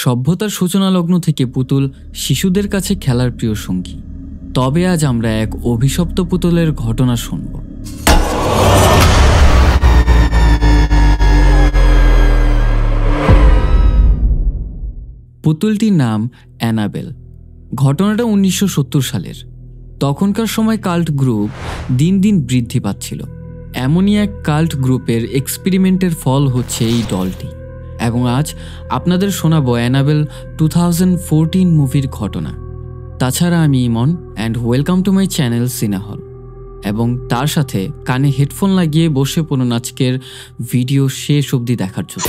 সভ্যতার সূচনা লগ্ন থেকে পুতুল শিশুদের কাছে খেলার প্রিয় সঙ্গী। তবে আজ আমরা এক অভিশপ্ত পুতুলের ঘটনা শুনব। পুতুলটির নাম অ্যানাবেল। ঘটনাটা 1970 সালের। তখনকার সময় কাল্ট গ্রুপ দিন দিন বৃদ্ধি পাচ্ছিল। এমনই এক কাল্ট গ্রুপের এক্সপেরিমেন্টের ফল হচ্ছে এই ডলটি। এবং আজ আপনাদের শোনাবো অ্যানাবেল 2014 মুভির ঘটনা। তাছাড়া আমি Emon and welcome to my channel সিনেহল। এবং তার সাথে কানে হেডফোন লাগিয়ে বসে পড়ুন আজকের ভিডিও শেষ অবধি দেখার জন্য।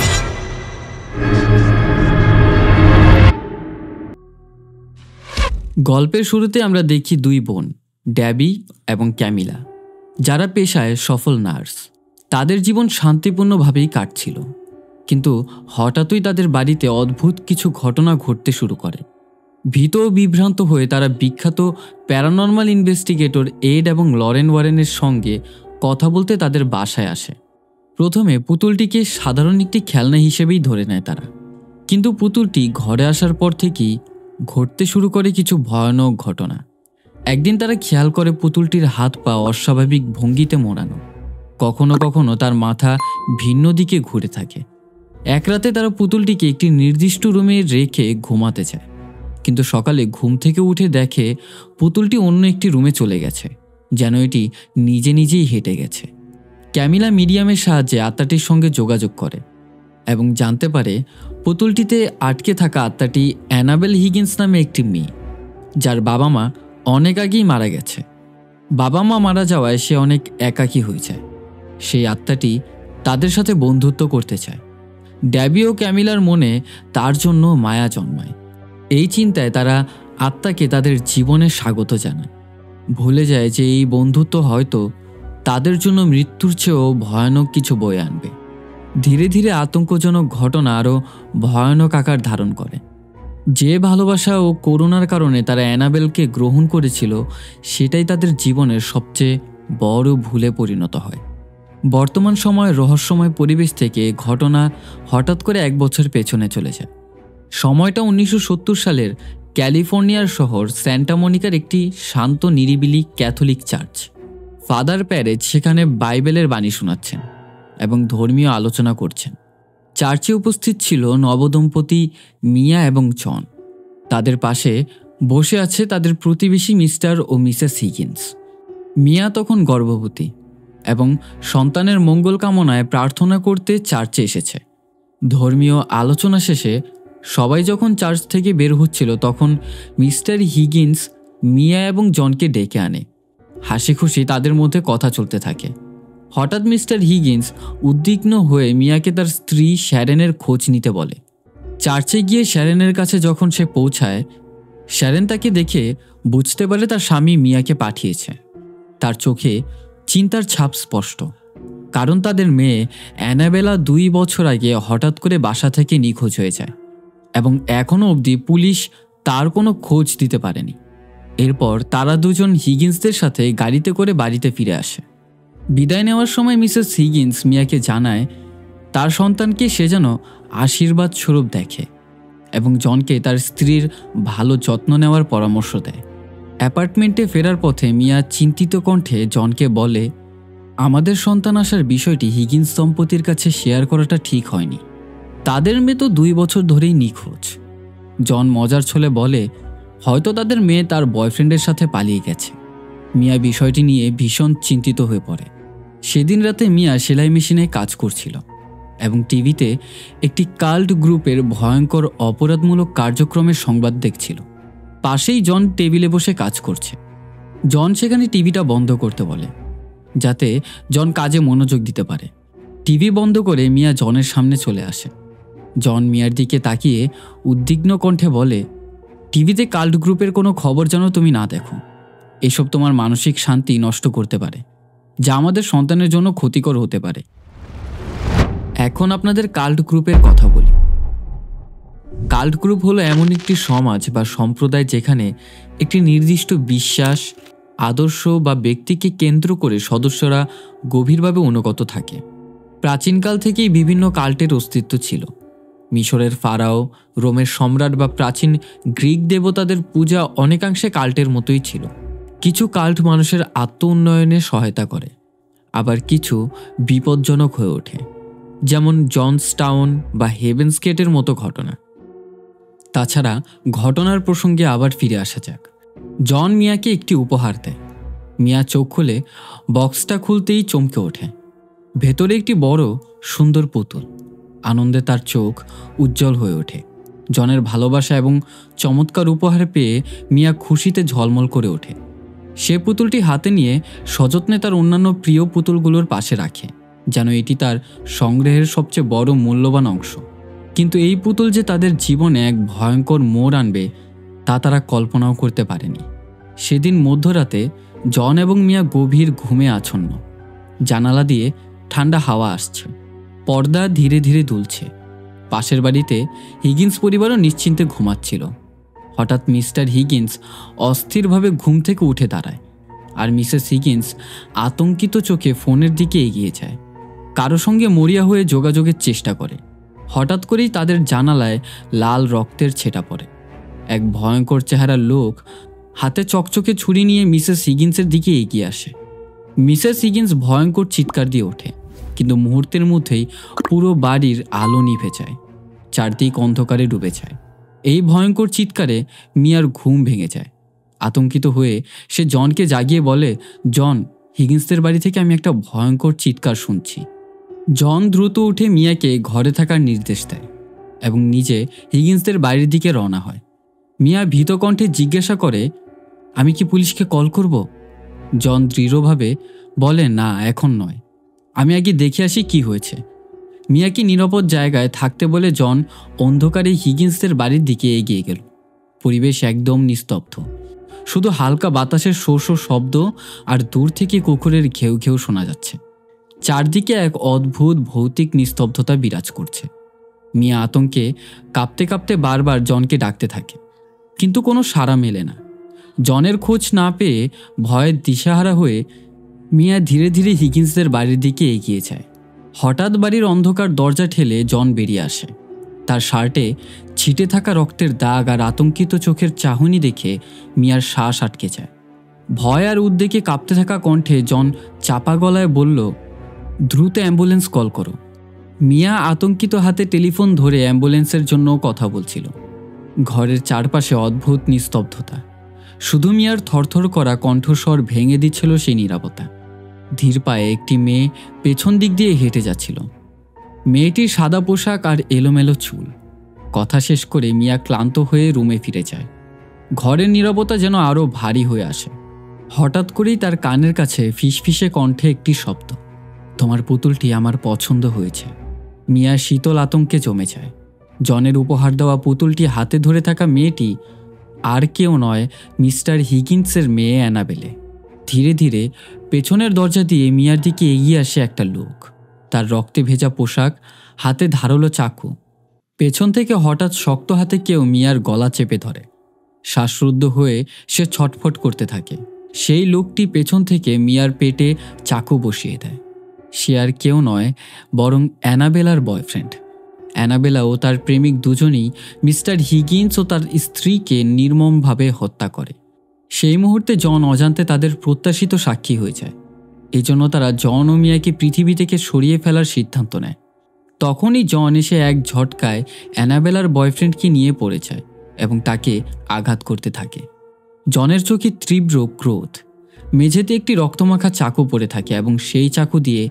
গল্পের শুরুতে আমরা দেখি দুই বোন, ড্যাবি এবং ক্যামিলা, যারা পেশায় সফল নার্স। তাদের জীবন শান্তিপূর্ণভাবেই কাটছিল, কিন্তু হঠাৎই তাদের বাড়িতে অদ্ভুত কিছু ঘটনা ঘটতে শুরু করে। ভীত ও বিভ্রান্ত হয়ে তারা বিখ্যাত প্যারানর্মাল ইনভেস্টিগেটর এড এবং লরেন ওয়ারেনের সঙ্গে কথা বলতে তাদের বাসায় আসে। প্রথমে পুতুলটিকে সাধারণ একটি খেলনা হিসেবেই ধরে নেয় তারা, কিন্তু পুতুলটি ঘরে আসার পর থেকেই ঘটতে শুরু করে কিছু ভয়ানক ঘটনা। একদিন তারা খেয়াল করে পুতুলটির হাত পা অস্বাভাবিক ভঙ্গিতে মোড়ানো, কখনো কখনো তার মাথা ভিন্ন দিকে ঘুরে থাকে। এক রাতে তারা পুতুলটিকে একটি নির্দিষ্ট রুমে রেখে ঘুমাতে চায়, কিন্তু সকালে ঘুম থেকে উঠে দেখে পুতুলটি অন্য একটি রুমে চলে গেছে, যেন এটি নিজে নিজেই হেঁটে গেছে। ক্যামিলা মিডিয়ামের সাহায্যে আত্মাটির সঙ্গে যোগাযোগ করে এবং জানতে পারে পুতুলটিতে আটকে থাকা আত্মাটি অ্যানাবেল হিগিন্স নামে একটি মেয়ে, যার বাবা মা অনেক আগেই মারা গেছে। বাবা মা মারা যাওয়ায় সে অনেক একাকী হয়ে যায়। সেই আত্মাটি তাদের সাথে বন্ধুত্ব করতে চায়। ড্যাবি ও ক্যামিলার মনে তার জন্য মায়া জন্মায়। এই চিন্তায় তারা আত্মাকে তাদের জীবনে স্বাগত জানায়, ভুলে যায় যে এই বন্ধুত্ব হয়তো তাদের জন্য মৃত্যুর চেয়েও ভয়ানক কিছু বয়ে আনবে। ধীরে ধীরে আতঙ্কজনক ঘটনা আরও ভয়ানক আকার ধারণ করে। যে ভালোবাসা ও করুণার কারণে তারা অ্যানাবেলকে গ্রহণ করেছিল, সেটাই তাদের জীবনের সবচেয়ে বড় ভুলে পরিণত হয়। বর্তমান সময়ের রহস্যময় পরিবেশ থেকে ঘটনা হঠাৎ করে 1 বছর পেছনে চলে যায়। সময়টা 1970 সালের ক্যালিফোর্নিয়ার শহর স্যান্টা মনিকার একটি শান্ত নিরিবিলি ক্যাথলিক চার্চ। ফাদার প্যারেজ সেখানে বাইবেলের বাণী শোনাচ্ছেন এবং ধর্মীয় আলোচনা করছেন। চার্চে উপস্থিত ছিল নবদম্পতি মিয়া এবং জন। তাদের পাশে বসে আছে তাদের প্রতিবেশী মিস্টার ও মিসেস হিগিন্স। মিয়া তখন গর্ভবতী এবং সন্তানের মঙ্গল কামনায় প্রার্থনা করতে চার্চে এসেছে। ধর্মীয় আলোচনা শেষে সবাই যখন চার্চ থেকে বের হচ্ছিল, তখন মিস্টার হিগিন্স মিয়া এবং জনকে ডেকে আনে। হাসি খুশি তাদের মধ্যে কথা চলতে থাকে। হঠাৎ মিস্টার হিগিন্স উদ্বিগ্ন হয়ে মিয়াকে তার স্ত্রী শ্যারেনের খোঁজ নিতে বলে। চার্চে গিয়ে শ্যারেনের কাছে যখন সে পৌঁছায়, শ্যারেন তাকে দেখে বুঝতে পারে তার স্বামী মিয়াকে পাঠিয়েছে। তার চোখে চিন্তার ছাপ স্পষ্ট, কারণ তাদের মেয়ে অ্যানাবেলা 2 বছর আগে হঠাৎ করে বাসা থেকে নিখোঁজ হয়ে যায় এবং এখনও অবধি পুলিশ তার কোনো খোঁজ দিতে পারেনি। এরপর তারা দুজন হিগিন্সদের সাথে গাড়িতে করে বাড়িতে ফিরে আসে। বিদায় নেওয়ার সময় মিসেস হিগিন্স মিয়াকে জানায় তার সন্তানকে সে যেন আশীর্বাদ স্বরূপ দেখে এবং জনকে তার স্ত্রীর ভালো যত্ন নেওয়ার পরামর্শ দেয়। অ্যাপার্টমেন্টে ফেরার পথে মিয়া চিন্তিত কণ্ঠে জনকে বলে, আমাদের সন্তান আসার বিষয়টি হিগিন্স দম্পতির কাছে শেয়ার করাটা ঠিক হয়নি। তাদের মেয়ে তো 2 বছর ধরেই নিখোঁজ। জন মজার ছলে বলে, হয়তো তাদের মেয়ে তার বয়ফ্রেন্ডের সাথে পালিয়ে গেছে। মিয়া বিষয়টি নিয়ে ভীষণ চিন্তিত হয়ে পড়ে। সেদিন রাতে মিয়া সেলাই মেশিনে কাজ করছিল এবং টিভিতে একটি কাল্ট গ্রুপের ভয়ঙ্কর অপরাধমূলক কার্যক্রমের সংবাদ দেখছিল। পাশেই জন টেবিলে বসে কাজ করছে। জন সেখানে টিভিটা বন্ধ করতে বলে, যাতে জন কাজে মনোযোগ দিতে পারে। টিভি বন্ধ করে মিয়া জনের সামনে চলে আসে। জন মিয়ার দিকে তাকিয়ে উদ্বিগ্ন কণ্ঠে বলে, টিভিতে কাল্ট গ্রুপের কোনো খবর যেন তুমি না দেখো। এসব তোমার মানসিক শান্তি নষ্ট করতে পারে, যা আমাদের সন্তানের জন্য ক্ষতিকর হতে পারে। এখন আপনাদের কাল্ট গ্রুপের কথা বলি। কাল্ট গ্রুপ হলো এমন একটি সমাজ বা সম্প্রদায় যেখানে একটি নির্দিষ্ট বিশ্বাস, আদর্শ বা ব্যক্তিকে কেন্দ্র করে সদস্যরা গভীরভাবে অনুগত থাকে। প্রাচীনকাল থেকেই বিভিন্ন কাল্টের অস্তিত্ব ছিল। মিশরের ফারাও, রোমের সম্রাট বা প্রাচীন গ্রিক দেবতাদের পূজা অনেকাংশে কাল্টের মতোই ছিল। কিছু কাল্ট মানুষের আত্ম উন্নয়নে সহায়তা করে, আবার কিছু বিপজ্জনক হয়ে ওঠে, যেমন জনসটাউন বা হেভেন্স গেটের মতো ঘটনা। তাছাড়া ঘটনার প্রসঙ্গে আবার ফিরে আসা যাক। জন মিয়াকে একটি উপহার দেয়। মিয়া চোখ খুলে বক্সটা খুলতেই চমকে ওঠে। ভেতরে একটি বড় সুন্দর পুতুল। আনন্দে তার চোখ উজ্জ্বল হয়ে ওঠে। জনের ভালোবাসা এবং চমৎকার উপহার পেয়ে মিয়া খুশিতে ঝলমল করে ওঠে। সে পুতুলটি হাতে নিয়ে সযত্নে তার অন্যান্য প্রিয় পুতুলগুলোর পাশে রাখে, যেন এটি তার সংগ্রহের সবচেয়ে বড় মূল্যবান অংশ। কিন্তু এই পুতুল যে তাদের জীবনে এক ভয়ঙ্কর মোড় আনবে তা তারা কল্পনাও করতে পারেনি। সেদিন মধ্যরাতে জন এবং মিয়া গভীর ঘুমে আচ্ছন্ন। জানালা দিয়ে ঠান্ডা হাওয়া আসছে, পর্দা ধীরে ধীরে দুলছে। পাশের বাড়িতে হিগিন্স পরিবারও নিশ্চিন্তে ঘুমাচ্ছিল। হঠাৎ মিস্টার হিগিন্স অস্থিরভাবে ঘুম থেকে উঠে দাঁড়ায়, আর মিসেস হিগিন্স আতঙ্কিত চোখে ফোনের দিকে এগিয়ে যায়। কারো সঙ্গে মরিয়া হয়ে যোগাযোগের চেষ্টা করে। হঠাৎ করেই তাদের জানালায় লাল রক্তের ছেটা পড়ে। এক ভয়ঙ্কর চেহারার লোক হাতে চকচকে ছুরি নিয়ে মিসেস হিগিন্সের দিকে এগিয়ে আসে। মিসেস হিগিন্স ভয়ঙ্কর চিৎকার দিয়ে ওঠে, কিন্তু মুহূর্তের মধ্যেই পুরো বাড়ির আলো নিভে যায়। চারদিক অন্ধকারে ডুবে যায়। এই ভয়ঙ্কর চিৎকারে মিয়ার ঘুম ভেঙে যায়। আতঙ্কিত হয়ে সে জনকে জাগিয়ে বলে, জন, হিগিন্সদের বাড়ি থেকে আমি একটা ভয়ঙ্কর চিৎকার শুনছি। জন দ্রুত উঠে মিয়াকে ঘরে থাকার নির্দেশ দেয় এবং নিজে হিগিন্সদের বাড়ির দিকে রওনা হয়। মিয়া ভীত কণ্ঠে জিজ্ঞাসা করে, আমি কি পুলিশকে কল করব? জন দৃঢ়ভাবে বলে, না, এখন নয়, আমি আগে দেখে আসি কি হয়েছে। মিয়াকে নিরাপদ জায়গায় থাকতে বলে জন অন্ধকারে হিগিন্সদের বাড়ির দিকে এগিয়ে গেল। পরিবেশ একদম নিস্তব্ধ, শুধু হালকা বাতাসের শো শো শব্দ আর দূর থেকে কুকুরের ঘেউ ঘেউ শোনা যাচ্ছে। চারদিকে এক অদ্ভুত ভৌতিক নিস্তব্ধতা বিরাজ করছে। মিয়া আতঙ্কে কাঁপতে কাঁপতে বারবার জনকে ডাকতে থাকে, কিন্তু কোনো সাড়া মেলে না। জনের খোঁজ না পেয়ে ভয়ের দিশাহারা হয়ে মিয়া ধীরে ধীরে হিগিন্সদের বাড়ির দিকে এগিয়ে যায়। হঠাৎ বাড়ির অন্ধকার দরজা ঠেলে জন বেরিয়ে আসে। তার শার্টে ছিটে থাকা রক্তের দাগ আর আতঙ্কিত চোখের চাহনি দেখে মিয়ার শ্বাস আটকে যায়। ভয় আর উদ্বেগে কাঁপতে থাকা কণ্ঠে জন চাপা গলায় বলল, দ্রুত অ্যাম্বুলেন্স কল করো। মিয়া আতঙ্কিত হাতে টেলিফোন ধরে অ্যাম্বুলেন্সের জন্য কথা বলছিল। ঘরের চারপাশে অদ্ভুত নিস্তব্ধতা। শুধু মিয়ার থরথর করা কণ্ঠস্বর ভেঙে দিচ্ছিল সেই নীরবতা। ধীর পায়ে একটি মেয়ে পেছন দিক দিয়ে হেঁটে যাচ্ছিল। মেয়েটির সাদা পোশাক আর এলোমেলো চুল। কথা শেষ করে মিয়া ক্লান্ত হয়ে রুমে ফিরে যায়। ঘরের নীরবতা যেন আরও ভারী হয়ে আসে। হঠাৎ করেই তার কানের কাছে ফিসফিসে কণ্ঠে একটি শব্দ, তোমার পুতুলটি আমার পছন্দ হয়েছে। মিয়া শীতল আতঙ্কে জমে যায়। জনের উপহার দেওয়া পুতুলটি হাতে ধরে থাকা মেয়েটি আর কেউ নয়, মিস্টার হিগিন্সের মেয়ে অ্যানাবেলে। ধীরে ধীরে পেছনের দরজা দিয়ে মিয়ার দিকে এগিয়ে আসে একটা লোক। তার রক্তে ভেজা পোশাক, হাতে ধারালো চাকু। পেছন থেকে হঠাৎ শক্ত হাতে কেউ মিয়ার গলা চেপে ধরে। শ্বাসরুদ্ধ হয়ে সে ছটফট করতে থাকে। সেই লোকটি পেছন থেকে মিয়ার পেটে চাকু বসিয়ে দেয়। সে আর কেউ নয়, বরং অ্যানাবেলার বয়ফ্রেন্ড। অ্যানাবেলা ও তার প্রেমিক দুজনেই মিস্টার হিগিন্স ও তার স্ত্রীকে নির্মমভাবে হত্যা করে। সেই মুহূর্তে জন অজান্তে তাদের প্রত্যাশিত সাক্ষী হয়ে যায়। এজন্য তারা জন ও মিয়াকে পৃথিবী থেকে সরিয়ে ফেলার সিদ্ধান্ত নেয়। তখনই জন এসে এক ঝটকায় অ্যানাবেলার বয়ফ্রেন্ডকে নিয়ে পড়ে যায় এবং তাকে আঘাত করতে থাকে। জনের চোখে তীব্র ক্রোধ। মেঝেতে একটি রক্তমাখা চাকু পড়ে থাকে এবং সেই চাকু দিয়ে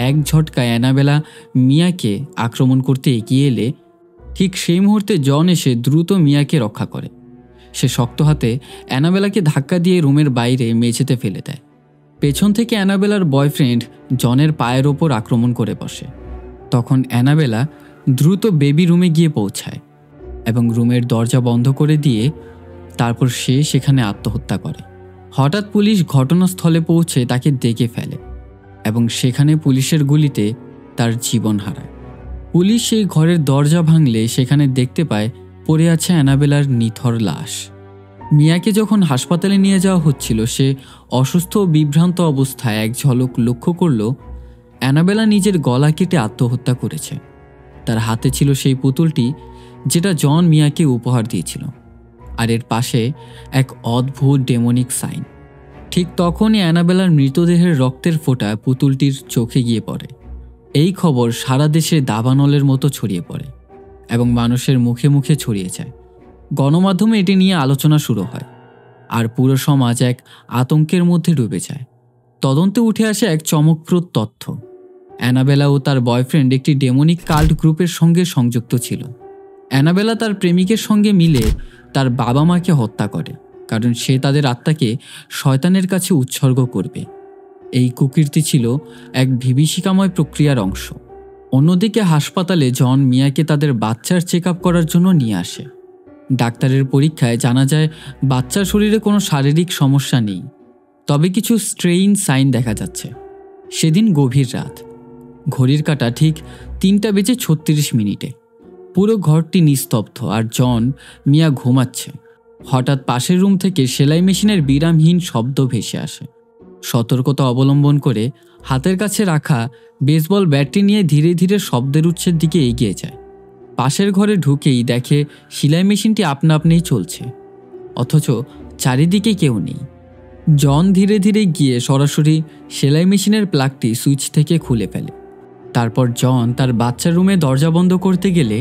এক ঝটকায় অ্যানাবেলা মিয়াকে আক্রমণ করতে এগিয়ে এলে ঠিক সেই মুহূর্তে জন এসে দ্রুত মিয়াকে রক্ষা করে। সে শক্ত হাতে অ্যানাবেলাকে ধাক্কা দিয়ে রুমের বাইরে মেঝেতে ফেলে দেয়। পেছন থেকে অ্যানাবেলার বয়ফ্রেন্ড জনের পায়ের ওপর আক্রমণ করে বসে। তখন অ্যানাবেলা দ্রুত বেবি রুমে গিয়ে পৌঁছায় এবং রুমের দরজা বন্ধ করে দিয়ে তারপর সে সেখানে আত্মহত্যা করে। হঠাৎ পুলিশ ঘটনাস্থলে পৌঁছে তাকে দেখে ফেলে এবং সেখানে পুলিশের গুলিতে তার জীবন হারায়। পুলিশ সেই ঘরের দরজা ভাঙলে সেখানে দেখতে পায় পড়ে আছে অ্যানাবেলার নিথর লাশ। মিয়াকে যখন হাসপাতালে নিয়ে যাওয়া হচ্ছিল, সে অসুস্থ ও বিভ্রান্ত অবস্থায় এক ঝলক লক্ষ্য করল অ্যানাবেলা নিজের গলা কেটে আত্মহত্যা করেছে। তার হাতে ছিল সেই পুতুলটি যেটা জন মিয়াকে উপহার দিয়েছিল, আর এর পাশে এক অদ্ভুত ডেমনিক সাইন। ঠিক তখনই অ্যানাবেলার মৃতদেহের রক্তের ফোঁটা পুতুলটির চোখে গিয়ে পড়ে। এই খবর সারা দেশে দাবানলের মতো ছড়িয়ে পড়ে এবং মানুষের মুখে মুখে ছড়িয়ে যায়। গণমাধ্যমে এটি নিয়ে আলোচনা শুরু হয়, আর পুরো সমাজ এক আতঙ্কের মধ্যে ডুবে যায়। তদন্তে উঠে আসে এক চমকপ্রদ তথ্য: অ্যানাবেলা ও তার বয়ফ্রেন্ড একটি ডেমনিক কাল্ট গ্রুপের সঙ্গে সংযুক্ত ছিল। অ্যানাবেলা তার প্রেমিকের সঙ্গে মিলে তার বাবা মাকে হত্যা করে, কারণ সে তাদের আত্মাকে শয়তানের কাছে উৎসর্গ করবে। এই কুকীর্তি ছিল এক বিভীষিকাময় প্রক্রিয়ার অংশ। অন্যদিকে হাসপাতালে জন মিয়াকে তাদের বাচ্চার চেক আপ করার জন্য নিয়ে আসে। ডাক্তারের পরীক্ষায় জানা যায় বাচ্চার শরীরে কোনো শারীরিক সমস্যা নেই, তবে কিছু স্ট্রেইন সাইন দেখা যাচ্ছে। সেদিন গভীর রাত, ঘড়ির কাঁটা ঠিক 3:36 পুরো ঘরটি নিস্তব্ধ আর জন মিয়া ঘুমাচ্ছে। হঠাৎ পাশের রুম থেকে সেলাই মেশিনের বিরামহীন শব্দ ভেসে আসে। সতর্কতা অবলম্বন করে হাতের কাছে রাখা বেসবল ব্যাটটি নিয়ে ধীরে ধীরে শব্দের উৎসের দিকে এগিয়ে যায়। পাশের ঘরে ঢুকেই দেখে সেলাই মেশিনটি আপনা আপনিই চলছে, অথচ চারিদিকে কেউ নেই। জন ধীরে ধীরে গিয়ে সরাসরি সেলাই মেশিনের প্লাগটি সুইচ থেকে খুলে ফেলে। তারপর জন তার বাচ্চার রুমে দরজা বন্ধ করতে গেলে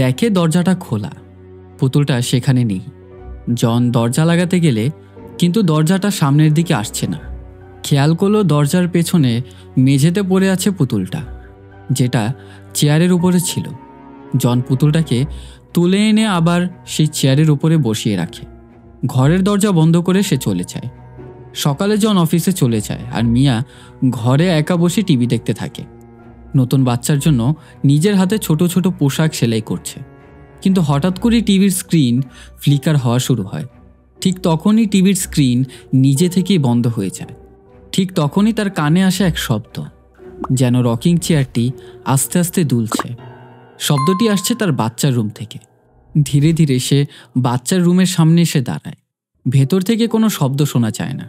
দেখে দরজাটা খোলা, পুতুলটা সেখানে নেই। জন দরজা লাগাতে গেলে কিন্তু দরজাটা সামনের দিকে আসছে না। খেয়াল করলো দরজার পেছনে মেঝেতে পড়ে আছে পুতুলটা, যেটা চেয়ারের উপরে ছিল। জন পুতুলটাকে তুলে এনে আবার সেই চেয়ারের উপরে বসিয়ে রাখে। ঘরের দরজা বন্ধ করে সে চলে যায়। সকালে জন অফিসে চলে যায় আর মিয়া ঘরে একা বসে টিভি দেখতে থাকে। নতুন বাচ্চার জন্য নিজের হাতে ছোট ছোট পোশাক সেলাই করছে। কিন্তু হঠাৎ করে টিভির স্ক্রিন ফ্লিকার হওয়া শুরু হয়। ঠিক তখনই টিভির স্ক্রিন নিজে থেকেই বন্ধ হয়ে যায়। ঠিক তখনই তার কানে আসে এক শব্দ, যেন রকিং চেয়ারটি আস্তে আস্তে দুলছে। শব্দটি আসছে তার বাচ্চার রুম থেকে। ধীরে ধীরে সে বাচ্চার রুমের সামনে এসে দাঁড়ায়। ভেতর থেকে কোনো শব্দ শোনা যায় না।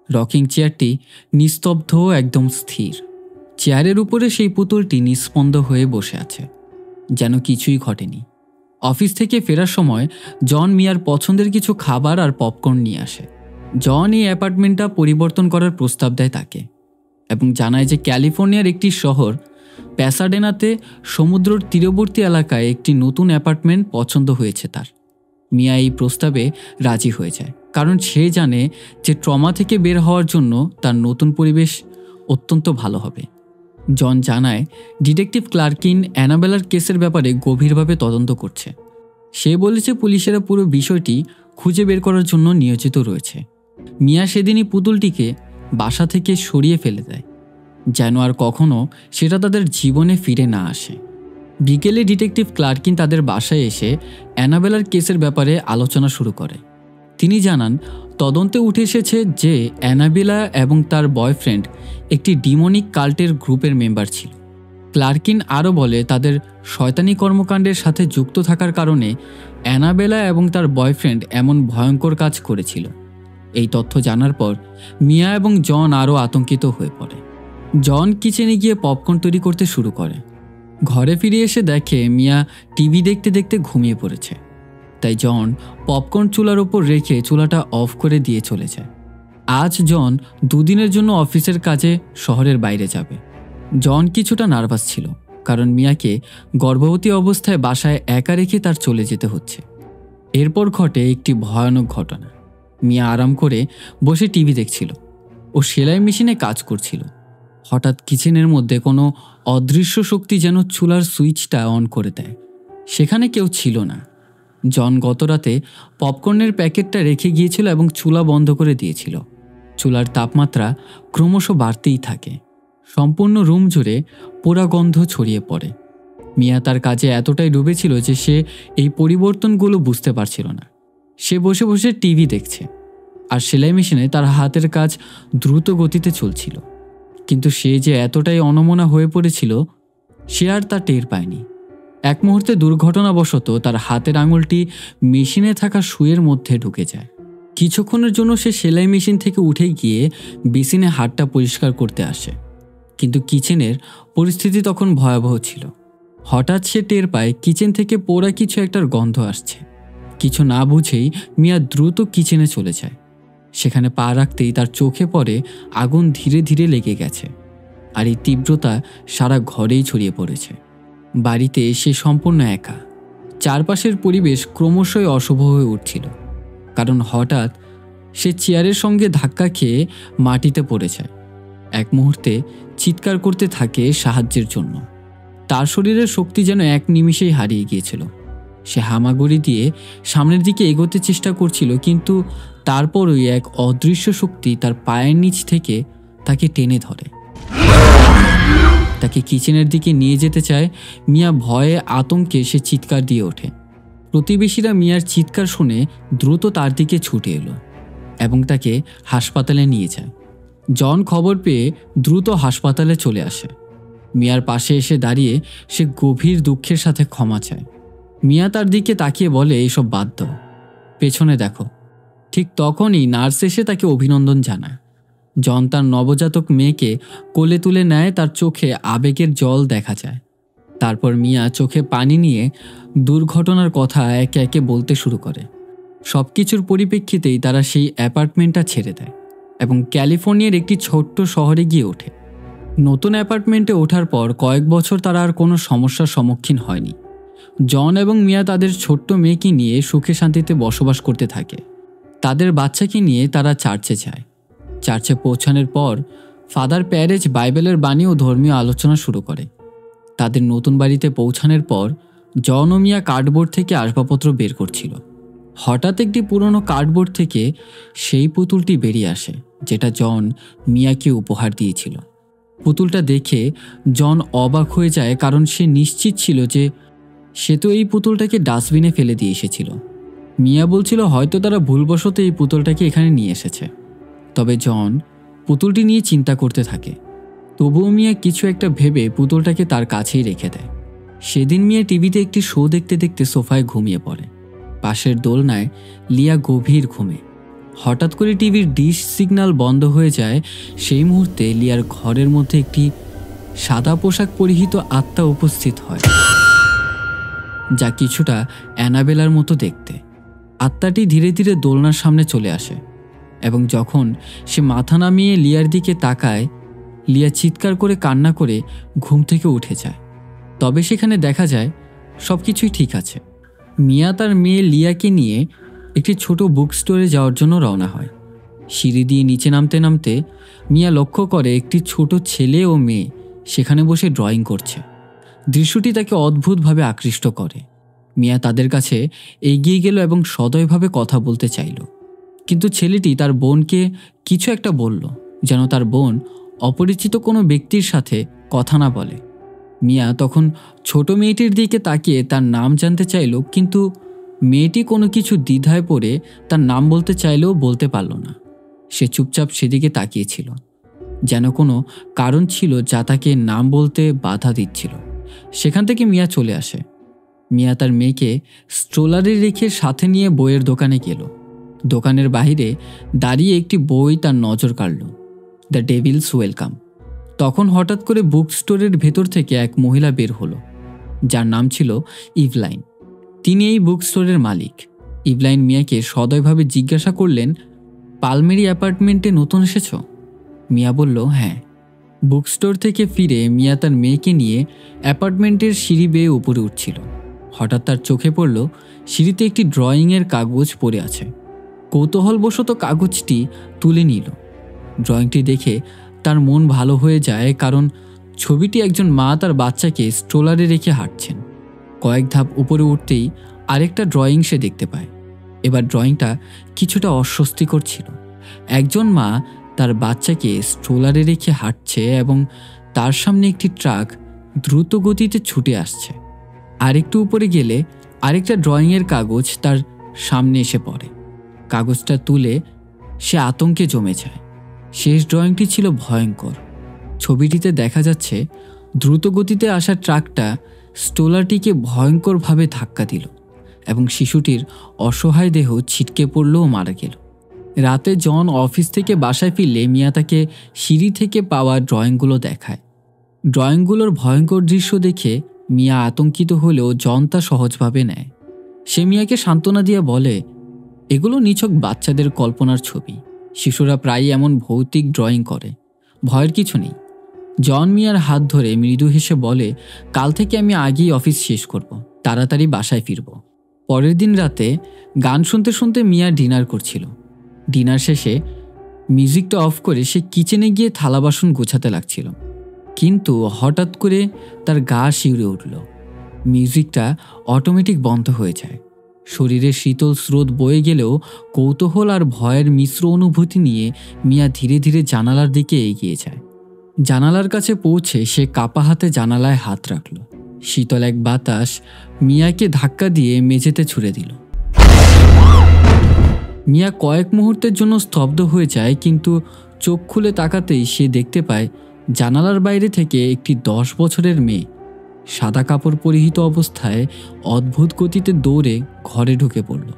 রকিং চেয়ারটি নিস্তব্ধ, একদম স্থির। চেয়ারের উপরে সেই পুতুলটি নিস্পন্দ হয়ে বসে আছে, যেন কিছুই ঘটেনি। অফিস থেকে ফেরার সময় জন মিয়ার পছন্দের কিছু খাবার আর পপকর্ন নিয়ে আসে। জন এই অ্যাপার্টমেন্টটা পরিবর্তন করার প্রস্তাব দেয় তাকে এবং জানায় যে ক্যালিফোর্নিয়ার একটি শহর প্যাসাডেনাতে সমুদ্রের তীরবর্তী এলাকায় একটি নতুন অ্যাপার্টমেন্ট পছন্দ হয়েছে তার। মিয়া এই প্রস্তাবে রাজি হয়ে যায়, কারণ সে জানে যে ট্রমা থেকে বের হওয়ার জন্য তার নতুন পরিবেশ অত্যন্ত ভালো হবে। জন জানায় ডিটেকটিভ ক্লার্কিন অ্যানাবেলার কেসের ব্যাপারে গভীরভাবে তদন্ত করছে। সে বলেছে পুলিশেরা পুরো বিষয়টি খুঁজে বের করার জন্য নিয়োজিত রয়েছে। মিয়া সেদিনই পুতুলটিকে বাসা থেকে সরিয়ে ফেলে দেয়, যেন আর কখনো সেটা তাদের জীবনে ফিরে না আসে। বিকেলে ডিটেকটিভ ক্লার্কিন তাদের বাসায় এসে অ্যানাবেলার কেসের ব্যাপারে আলোচনা শুরু করে। তিনি জানান তদন্তে উঠে এসেছে যে অ্যানাবেলা এবং তার বয়ফ্রেন্ড একটি ডিমনিক কাল্টের গ্রুপের মেম্বার ছিল। ক্লার্কিন আরও বলে তাদের শয়তানি কর্মকাণ্ডের সাথে যুক্ত থাকার কারণে অ্যানাবেলা এবং তার বয়ফ্রেন্ড এমন ভয়ঙ্কর কাজ করেছিল। এই তথ্য জানার পর মিয়া এবং জন আরও আতঙ্কিত হয়ে পড়ে। জন কিচেনে গিয়ে পপকর্ন তৈরি করতে শুরু করে। ঘরে ফিরে এসে দেখে মিয়া টিভি দেখতে দেখতে ঘুমিয়ে পড়েছে। তাই জন পপকর্ন চুলার ওপর রেখে চুলাটা অফ করে দিয়ে চলে যায়। আজ জন 2 দিনের জন্য অফিসের কাজে শহরের বাইরে যাবে। জন কিছুটা নার্ভাস ছিল, কারণ মিয়াকে গর্ভবতী অবস্থায় বাসায় একা রেখে তার চলে যেতে হচ্ছে। এরপর ঘটে একটি ভয়ানক ঘটনা। মিয়া আরাম করে বসে টিভি দেখছিল ও সেলাই মেশিনে কাজ করছিল। হঠাৎ কিচেনের মধ্যে কোনো অদৃশ্য শক্তি যেন চুলার সুইচটা অন করে দেয়। সেখানে কেউ ছিল না। জন গতরাতে পপকর্নের প্যাকেটটা রেখে গিয়েছিল এবং চুলা বন্ধ করে দিয়েছিল। চুলার তাপমাত্রা ক্রমশ বাড়তেই থাকে। সম্পূর্ণ রুম জুড়ে পোড়া গন্ধ ছড়িয়ে পড়ে। মিয়া তার কাজে এতটাই ডুবেছিল যে সে এই পরিবর্তনগুলো বুঝতে পারছিল না। সে বসে বসে টিভি দেখছে আর সেলাই মেশিনে তার হাতের কাজ দ্রুত গতিতে চলছিল। কিন্তু সে যে এতটাই অনমনা হয়ে পড়েছিল সে আর তা টের পায়নি। এক মুহূর্তে দুর্ঘটনাবশত তার হাতের আঙুলটি মেশিনে থাকা সুইয়ের মধ্যে ঢুকে যায়। কিছুক্ষণের জন্য সে সেলাই মেশিন থেকে উঠে গিয়ে বেসিনে হাতটা পরিষ্কার করতে আসে, কিন্তু কিচেনের পরিস্থিতি তখন ভয়াবহ ছিল। হঠাৎ সে টের পায় কিচেন থেকে পোড়া কিছু একটার গন্ধ আসছে। কিছু না বুঝেই মিয়া দ্রুত কিচেনে চলে যায়। সেখানে পা রাখতেই তার চোখে পড়ে আগুন ধীরে ধীরে লেগে গেছে, আর এই তীব্রতা সারা ঘরেই ছড়িয়ে পড়েছে। বাড়িতে সে সম্পূর্ণ একা। চারপাশের পরিবেশ ক্রমশই অশুভ হয়ে উঠছিল, কারণ হঠাৎ সে চেয়ারের সঙ্গে ধাক্কা খেয়ে মাটিতে পড়ে যায়। এক মুহূর্তে চিৎকার করতে থাকে সাহায্যের জন্য। তার শরীরের শক্তি যেন এক নিমিষেই হারিয়ে গিয়েছিল। সে হামাগুড়ি দিয়ে সামনের দিকে এগোতে চেষ্টা করছিল, কিন্তু তারপরই এক অদৃশ্য শক্তি তার পায়ের নিচ থেকে তাকে টেনে ধরে, তাকে কিচেনের দিকে নিয়ে যেতে চায়। মিয়া ভয়ে আতঙ্কে সে চিৎকার দিয়ে ওঠে। প্রতিবেশীরা মিয়ার চিৎকার শুনে দ্রুত তার দিকে ছুটে এলো এবং তাকে হাসপাতালে নিয়ে যায়। জন খবর পেয়ে দ্রুত হাসপাতালে চলে আসে। মিয়ার পাশে এসে দাঁড়িয়ে সে গভীর দুঃখের সাথে ক্ষমা চায়। মিয়া তার দিকে তাকিয়ে বলে, এইসব বাদ দাও, পেছনে দেখো। ঠিক তখনই নার্স এসে তাকে অভিনন্দন জানায়। জন তার নবজাতক মেয়েকে কোলে তুলে নেয়। তার চোখে আবেগের জল দেখা যায়। তারপর মিয়া চোখে পানি নিয়ে দুর্ঘটনার কথা একে একে বলতে শুরু করে। সব কিছুর পরিপ্রেক্ষিতেই তারা সেই অ্যাপার্টমেন্টটা ছেড়ে দেয় এবং ক্যালিফোর্নিয়ার একটি ছোট্ট শহরে গিয়ে ওঠে। নতুন অ্যাপার্টমেন্টে ওঠার পর কয়েক বছর তারা আর কোনো সমস্যার সম্মুখীন হয়নি। জন এবং মিয়া তাদের ছোট্ট মেয়েকে নিয়ে সুখে শান্তিতে বসবাস করতে থাকে। তাদের বাচ্চাকে নিয়ে তারা চার্চে যায়। চার্চে পৌঁছানোর পর ফাদার প্যারেজ বাইবেলের বাণী ও ধর্মীয় আলোচনা শুরু করে। তাদের নতুন বাড়িতে পৌঁছানোর পর জন ও মিয়া কার্ডবোর্ড থেকে আসবাবপত্র বের করছিল। হঠাৎ একটি পুরনো কার্ডবোর্ড থেকে সেই পুতুলটি বেরিয়ে আসে, যেটা জন মিয়াকে উপহার দিয়েছিল। পুতুলটা দেখে জন অবাক হয়ে যায়, কারণ সে নিশ্চিত ছিল যে সে তো এই পুতুলটাকে ডাস্টবিনে ফেলে দিয়ে এসেছিল। মিয়া বলছিল হয়তো তারা ভুলবশত এই পুতুলটাকে এখানে নিয়ে এসেছে। তবে জন পুতুলটি নিয়ে চিন্তা করতে থাকে। তবুও মিয়া কিছু একটা ভেবে পুতুলটাকে তার কাছেই রেখে দেয়। সেদিন মিয়া টিভিতে একটি শো দেখতে দেখতে সোফায় ঘুমিয়ে পড়ে। পাশের দোলনায় লিয়া গভীর ঘুমে। হঠাৎ করে টিভির ডিশ সিগন্যাল বন্ধ হয়ে যায়। সেই মুহূর্তে লিয়ার ঘরের মধ্যে একটি সাদা পোশাক পরিহিত আত্মা উপস্থিত হয়, যা কিছুটা অ্যানাবেলার মতো দেখতে। আত্মাটি ধীরে ধীরে দোলনার সামনে চলে আসে এবং যখন সে মাথা নামিয়ে লিয়ার দিকে তাকায়, লিয়া চিৎকার করে কান্না করে ঘুম থেকে উঠে যায়। তবে সেখানে দেখা যায় সব কিছুই ঠিক আছে। মিয়া তার মেয়ে লিয়াকে নিয়ে একটি ছোট বুক স্টোরে যাওয়ার জন্য রওনা হয়। সিঁড়ি দিয়ে নিচে নামতে নামতে মিয়া লক্ষ্য করে একটি ছোট ছেলে ও মেয়ে সেখানে বসে ড্রয়িং করছে। দৃশ্যটি তাকে অদ্ভুতভাবে আকৃষ্ট করে। মিয়া তাদের কাছে এগিয়ে গেল এবং সদয়ভাবে কথা বলতে চাইল, কিন্তু ছেলেটি তার বোনকে কিছু একটা বলল, যেন তার বোন অপরিচিত কোনো ব্যক্তির সাথে কথা না বলে। মিয়া তখন ছোট মেয়েটির দিকে তাকিয়ে তার নাম জানতে চাইল, কিন্তু মেয়েটি কোনো কিছু দ্বিধায় পড়ে তার নাম বলতে চাইলেও বলতে পারল না। সে চুপচাপ সেদিকে তাকিয়েছিল, যেন কোনো কারণ ছিল যা তাকে নাম বলতে বাধা দিচ্ছিল। সেখান থেকে মিয়া চলে আসে। মিয়া তার মেয়েকে স্ট্রোলারে রেখে সাথে নিয়ে বইয়ের দোকানে গেল। দোকানের বাইরে দাঁড়িয়ে একটি বই তার নজর কাড়ল, দ্য ডেভিলস ওয়েলকাম। তখন হঠাৎ করে বুক স্টোরের ভেতর থেকে এক মহিলা বের হলো, যার নাম ছিল ইভলাইন। তিনি এই বুক স্টোরের মালিক। ইভলাইন মিয়াকে সদয়ভাবে জিজ্ঞাসা করলেন, পালমেরি অ্যাপার্টমেন্টে নতুন এসেছ? মিয়া বলল, হ্যাঁ। বুক স্টোর থেকে ফিরে মিয়া তার মেয়েকে নিয়ে অ্যাপার্টমেন্টের সিঁড়ি বেয়ে উপরে উঠছিল। হঠাৎ তার চোখে পড়ল সিঁড়িতে একটি ড্রয়িংয়ের কাগজ পড়ে আছে। কৌতূহলবশত কাগজটি তুলে নিল। ড্রয়িংটি দেখে তার মন ভালো হয়ে যায়, কারণ ছবিটি একজন মা তার বাচ্চাকে স্ট্রোলারে রেখে হাঁটছেন। কয়েক ধাপ উপরে উঠতেই আরেকটা ড্রয়িং সে দেখতে পায়। এবার ড্রয়িংটা কিছুটা অস্বস্তিকর ছিল। একজন মা তার বাচ্চাকে স্ট্রোলারে রেখে হাঁটছে এবং তার সামনে একটি ট্রাক দ্রুত গতিতে ছুটে আসছে। আরেকটু উপরে গেলে আরেকটা ড্রয়িংয়ের কাগজ তার সামনে এসে পড়ে। কাগজটা তুলে সে আতঙ্কে জমে যায়। শেষ ড্রয়িংটি ছিল ভয়ঙ্কর। ছবিটিতে দেখা যাচ্ছে দ্রুত গতিতে আসা ট্রাকটা স্ট্রোলারটিকে ভয়ঙ্করভাবে ধাক্কা দিল এবং শিশুটির অসহায় দেহ ছিটকে পড়ল ও মারা গেল। রাতে জন অফিস থেকে বাসায় ফিরলে মিয়া তাকে সিঁড়ি থেকে পাওয়া ড্রয়িংগুলো দেখায়। ড্রয়িংগুলোর ভয়ঙ্কর দৃশ্য দেখে মিয়া আতঙ্কিত হলেও জন তা সহজভাবে নেয়। সে মিয়াকে সান্ত্বনা দিয়ে বলে, এগুলো নিছক বাচ্চাদের কল্পনার ছবি, শিশুরা প্রায়ই এমন ভৌতিক ড্রয়িং করে, ভয়ের কিছু নেই। জন মিয়ার হাত ধরে মৃদু হেসে বলে, কাল থেকে আমি আগেই অফিস শেষ করব, তাড়াতাড়ি বাসায় ফিরব। পরের দিন রাতে গান শুনতে শুনতে মিয়া ডিনার করছিল। ডিনার শেষে মিউজিকটা অফ করে সে কিচেনে গিয়ে থালা বাসন গোছাতে লাগছিল, কিন্তু হঠাৎ করে তার গা শিউরে উঠল। মিউজিকটা অটোমেটিক বন্ধ হয়ে যায়। শরীরে শীতল স্রোত বয়ে গেলেও কৌতূহল আর ভয়ের মিশ্র অনুভূতি নিয়ে মিয়া ধীরে ধীরে জানালার দিকে এগিয়ে যায়। জানালার কাছে পৌঁছে সে কাপা হাতে জানালায় হাত রাখল। শীতল এক বাতাস মিয়াকে ধাক্কা দিয়ে মেঝেতে ছুঁড়ে দিল। মিয়া কয়েক মুহূর্তের জন্য স্তব্ধ হয়ে যায়, কিন্তু চোখ খুলে তাকাতেই সে দেখতে পায় জানালার বাইরে থেকে একটি 10 বছরের মেয়ে সাদা কাপড় পরিহিত অবস্থায় অদ্ভুত গতিতে দৌড়ে ঘরে ঢুকে পড়ল।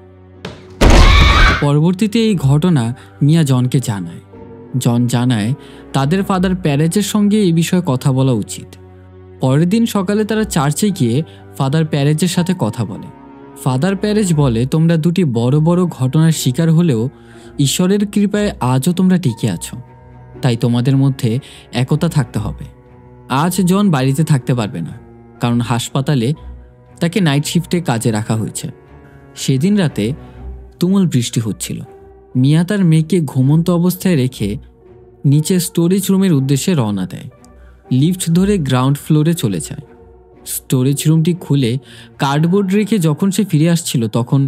পরবর্তীতে এই ঘটনা মিয়া জনকে জানায়। জন জানায় তাদের ফাদার প্যারেজের সঙ্গে এই বিষয়ে কথা বলা উচিত। পরের দিন সকালে তারা চার্চে গিয়ে ফাদার প্যারেজের সাথে কথা বলে। ফাদার প্যারেজ বলে, তোমরা দুটি বড় বড় ঘটনার শিকার হলেও ঈশ্বরের কৃপায় আজও তোমরা টিকে আছো, তাই তোমাদের মধ্যে একতা থাকতে হবে। আজ জন বাড়িতে থাকতে পারবে না, কারণ হাসপাতালে তাকে নাইট শিফটে কাজে রাখা হয়েছে। সেদিন রাতে তুমুল বৃষ্টি হচ্ছিল। মিয়া তার মেয়েকে ঘুমন্ত অবস্থায় রেখে নিচে স্টোরেজ রুমের উদ্দেশ্যে রওনা দেয়। লিফট ধরে গ্রাউন্ড ফ্লোরে চলে যায়। স্টোরেজ রুমটি খুলে কার্ডবোর্ড রেখে যখন সে ফিরে আসছিল, তখন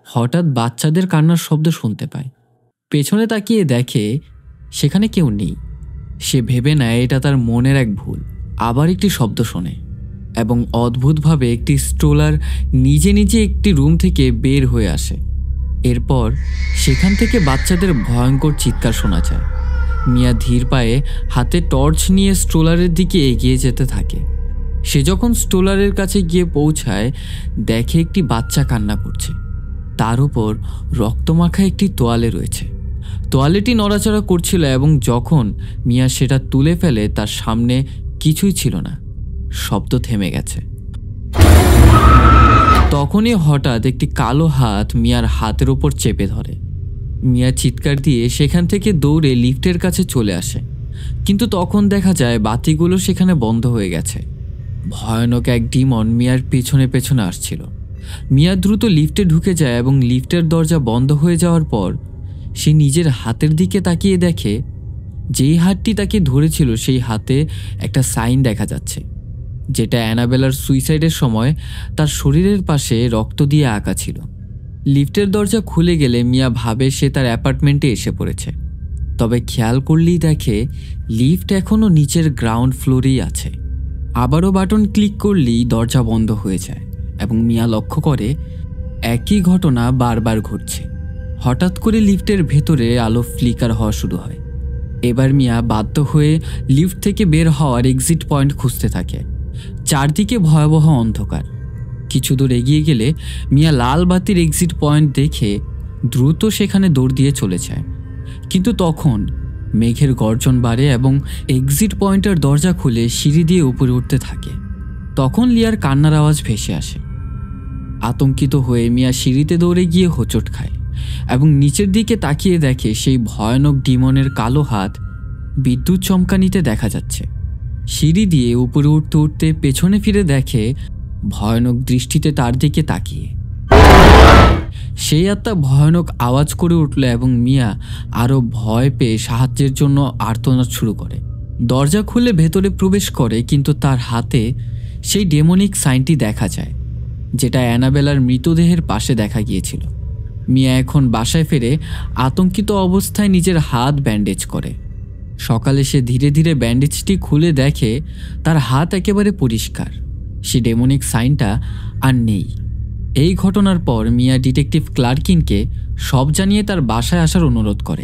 হঠাৎ বাচ্চাদের কান্নার শব্দ শুনতে পায়। পেছনে তাকিয়ে দেখে সেখানে কেউ নেই। সে ভেবে নেয় এটা তার মনের এক ভুল। আবার একটি শব্দ শোনে এবং অদ্ভুতভাবে একটি স্ট্রোলার নিজে নিজে একটি রুম থেকে বের হয়ে আসে। এরপর সেখান থেকে বাচ্চাদের ভয়ঙ্কর চিৎকার শোনা যায়। মিয়া ধীর পায়ে হাতে টর্চ নিয়ে স্ট্রোলারের দিকে এগিয়ে যেতে থাকে। সে যখন স্ট্রোলারের কাছে গিয়ে পৌঁছায়, দেখে একটি বাচ্চা কান্না করছে। তার উপর রক্তমাখা একটি তোয়ালে রয়েছে। তোয়ালেটি নড়াচড়া করছিল এবং যখন মিয়া সেটা তুলে ফেলে, তার সামনে কিছুই ছিল না, শব্দ থেমে গেছে। তখনই হঠাৎ একটি কালো হাত মিয়ার হাতের ওপর চেপে ধরে। মিয়া চিৎকার দিয়ে সেখান থেকে দৌড়ে লিফটের কাছে চলে আসে, কিন্তু তখন দেখা যায় বাতিগুলো সেখানে বন্ধ হয়ে গেছে। ভয়ানক এক ডিমন মিয়ার পেছনে পেছনে আসছিল। মিয়া দ্রুত লিফটে ঢুকে যায় এবং লিফটের দরজা বন্ধ হয়ে যাওয়ার পর সে নিজের হাতের দিকে তাকিয়ে দেখে যেই হাতটি তাকে ধরেছিল সেই হাতে একটা সাইন দেখা যাচ্ছে, যেটা অ্যানাবেলার সুইসাইডের সময় তার শরীরের পাশে রক্ত দিয়ে আঁকা ছিল। লিফটের দরজা খুলে গেলে মিয়া ভাবে সে তার অ্যাপার্টমেন্টে এসে পড়েছে, তবে খেয়াল করলেই দেখে লিফট এখনও নিচের গ্রাউন্ড ফ্লোরেই আছে। আবারও বাটন ক্লিক করলেই দরজা বন্ধ হয়ে যায় এবং মিয়া লক্ষ্য করে একই ঘটনা বারবার ঘটছে। হঠাৎ করে লিফটের ভেতরে আলো ফ্লিকার হওয়া শুরু হয়। এবার মিয়া বাধ্য হয়ে লিফট থেকে বের হওয়ার এক্সিট পয়েন্ট খুঁজতে থাকে। চারদিকে ভয়াবহ অন্ধকার। কিছু দূর এগিয়ে গেলে মিয়া লাল বাতির এক্সিট পয়েন্ট দেখে দ্রুত সেখানে দৌড় দিয়ে চলে যায়, কিন্তু তখন মেঘের গর্জন বাড়ে এবং এক্সিট পয়েন্টের দরজা খুলে সিঁড়ি দিয়ে উপরে উঠতে থাকে। তখন লিয়ার কান্নার আওয়াজ ভেসে আসে। আতঙ্কিত হয়ে মিয়া সিঁড়িতে দৌড়ে গিয়ে হোঁচট খায় এবং নিচের দিকে তাকিয়ে দেখে সেই ভয়ানক ডিমনের কালো হাত বিদ্যুৎ চমকানিতে দেখা যাচ্ছে। সিঁড়ি দিয়ে উপরে উঠতে উঠতে পেছনে ফিরে দেখে ভয়ানক দৃষ্টিতে তার দিকে তাকিয়ে। সেই আত্মা ভয়ানক আওয়াজ করে উঠল এবং মিয়া আরও ভয় পেয়ে সাহায্যের জন্য আর্তনাদ শুরু করে। দরজা খুলে ভেতরে প্রবেশ করে, কিন্তু তার হাতে সেই ডেমনিক সাইনটি দেখা যায়, যেটা অ্যানাবেলার মৃতদেহের পাশে দেখা গিয়েছিল। মিয়া এখন বাসায় ফিরে আতঙ্কিত অবস্থায় নিজের হাত ব্যান্ডেজ করে। সকালে সে ধীরে ধীরে ব্যান্ডেজটি খুলে দেখে তার হাত একেবারে পরিষ্কার, সে ডেমনিক সাইনটা আর নেই। এই ঘটনার পর মিয়া ডিটেকটিভ ক্লার্কিনকে সব জানিয়ে তার বাসায় আসার অনুরোধ করে।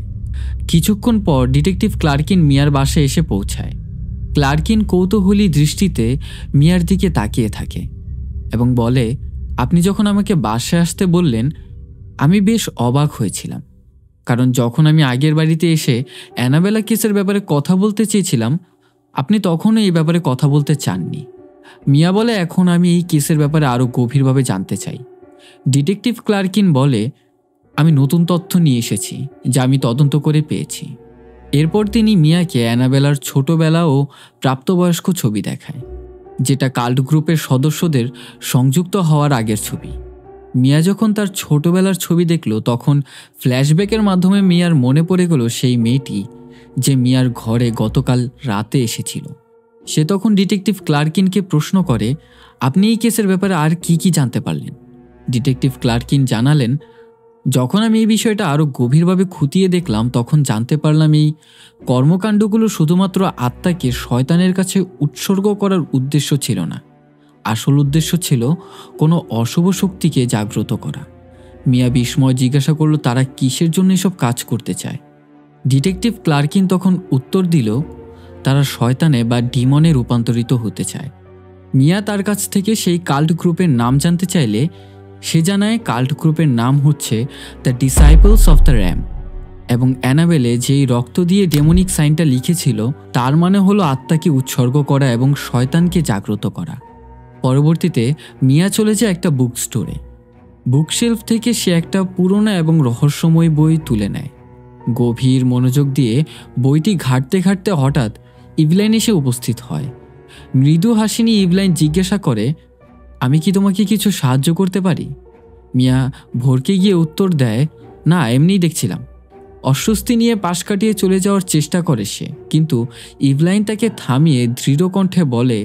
কিছুক্ষণ পর ডিটেকটিভ ক্লার্কিন মিয়ার বাসায় এসে পৌঁছায়। ক্লার্কিন কৌতূহলী দৃষ্টিতে মিয়ার দিকে তাকিয়ে থাকে এবং বলে, আপনি যখন আমাকে বাসায় আসতে বললেন, আমি বেশ অবাক হয়েছিলাম, কারণ যখন আমি আগের বাড়িতে এসে অ্যানাবেলা কেসের ব্যাপারে কথা বলতে চেয়েছিলাম, আপনি তখনও এই ব্যাপারে কথা বলতে চাননি। মিয়া বলে, এখন আমি এই কেসের ব্যাপারে আরও গভীরভাবে জানতে চাই। ডিটেকটিভ ক্লার্কিন বলে, আমি নতুন তথ্য নিয়ে এসেছি যা আমি তদন্ত করে পেয়েছি। এরপর তিনি মিয়াকে অ্যানাবেলার ছোটবেলা ও প্রাপ্তবয়স্ক ছবি দেখায়, যেটা কাল্ট গ্রুপের সদস্যদের সংযুক্ত হওয়ার আগের ছবি। মিয়া যখন তার ছোটবেলার ছবি দেখল, তখন ফ্ল্যাশব্যাকের মাধ্যমে মিয়ার মনে পড়ে গেল সেই মেয়েটি যে মিয়ার ঘরে গতকাল রাতে এসেছিল। সে তখন ডিটেকটিভ ক্লার্কিনকে প্রশ্ন করে, আপনি এই কেসের ব্যাপারে আর কি কি জানতে পারলেন? ডিটেকটিভ ক্লার্কিন জানালেন, যখন আমি এই বিষয়টা আরও গভীরভাবে খুঁটিয়ে দেখলাম, তখন জানতে পারলাম এই কর্মকাণ্ডগুলো শুধুমাত্র আত্মাকে শয়তানের কাছে উৎসর্গ করার উদ্দেশ্য ছিল না। আসল উদ্দেশ্য ছিল কোনো অশুভ শক্তিকে জাগ্রত করা। মিয়া বিস্ময় জিজ্ঞাসা করল, তারা কিসের জন্য এসব কাজ করতে চায়? ডিটেকটিভ ক্লার্কিন তখন উত্তর দিল, তারা শয়তানে বা ডিমনে রূপান্তরিত হতে চায়। মিয়া তার কাছ থেকে সেই কাল্ট গ্রুপের নাম জানতে চাইলে সে জানায় কাল্ট গ্রুপের নাম হচ্ছে the disciples of the RAM, এবং অ্যানাবেলে যেই রক্ত দিয়ে ডেমনিক সাইনটা লিখেছিল তার মানে হলো আত্মাকে উৎসর্গ করা এবং শয়তানকে জাগ্রত করা। পরবর্তীতে মিয়া চলে যায় একটা বুক স্টোরে। বুকশেলফ থেকে সে একটা পুরনো এবং রহস্যময় বই তুলে নেয়। গভীর মনোযোগ দিয়ে বইটি ঘাঁটতে ঘাঁটতে হঠাৎ ইভলাইন এসে উপস্থিত হয়। মৃদু হাসি নিয়ে ইভলাইন জিজ্ঞাসা করে, আমি কি তোমাকে কিছু সাহায্য করতে পারি? মিয়া ভরকে গিয়ে উত্তর দেয়, না, এমনিই দেখছিলাম। অস্বস্তি নিয়ে পাশ কাটিয়ে চলে যাওয়ার চেষ্টা করে সে, কিন্তু ইভলাইন তাকে থামিয়ে দৃঢ় কণ্ঠে বলে,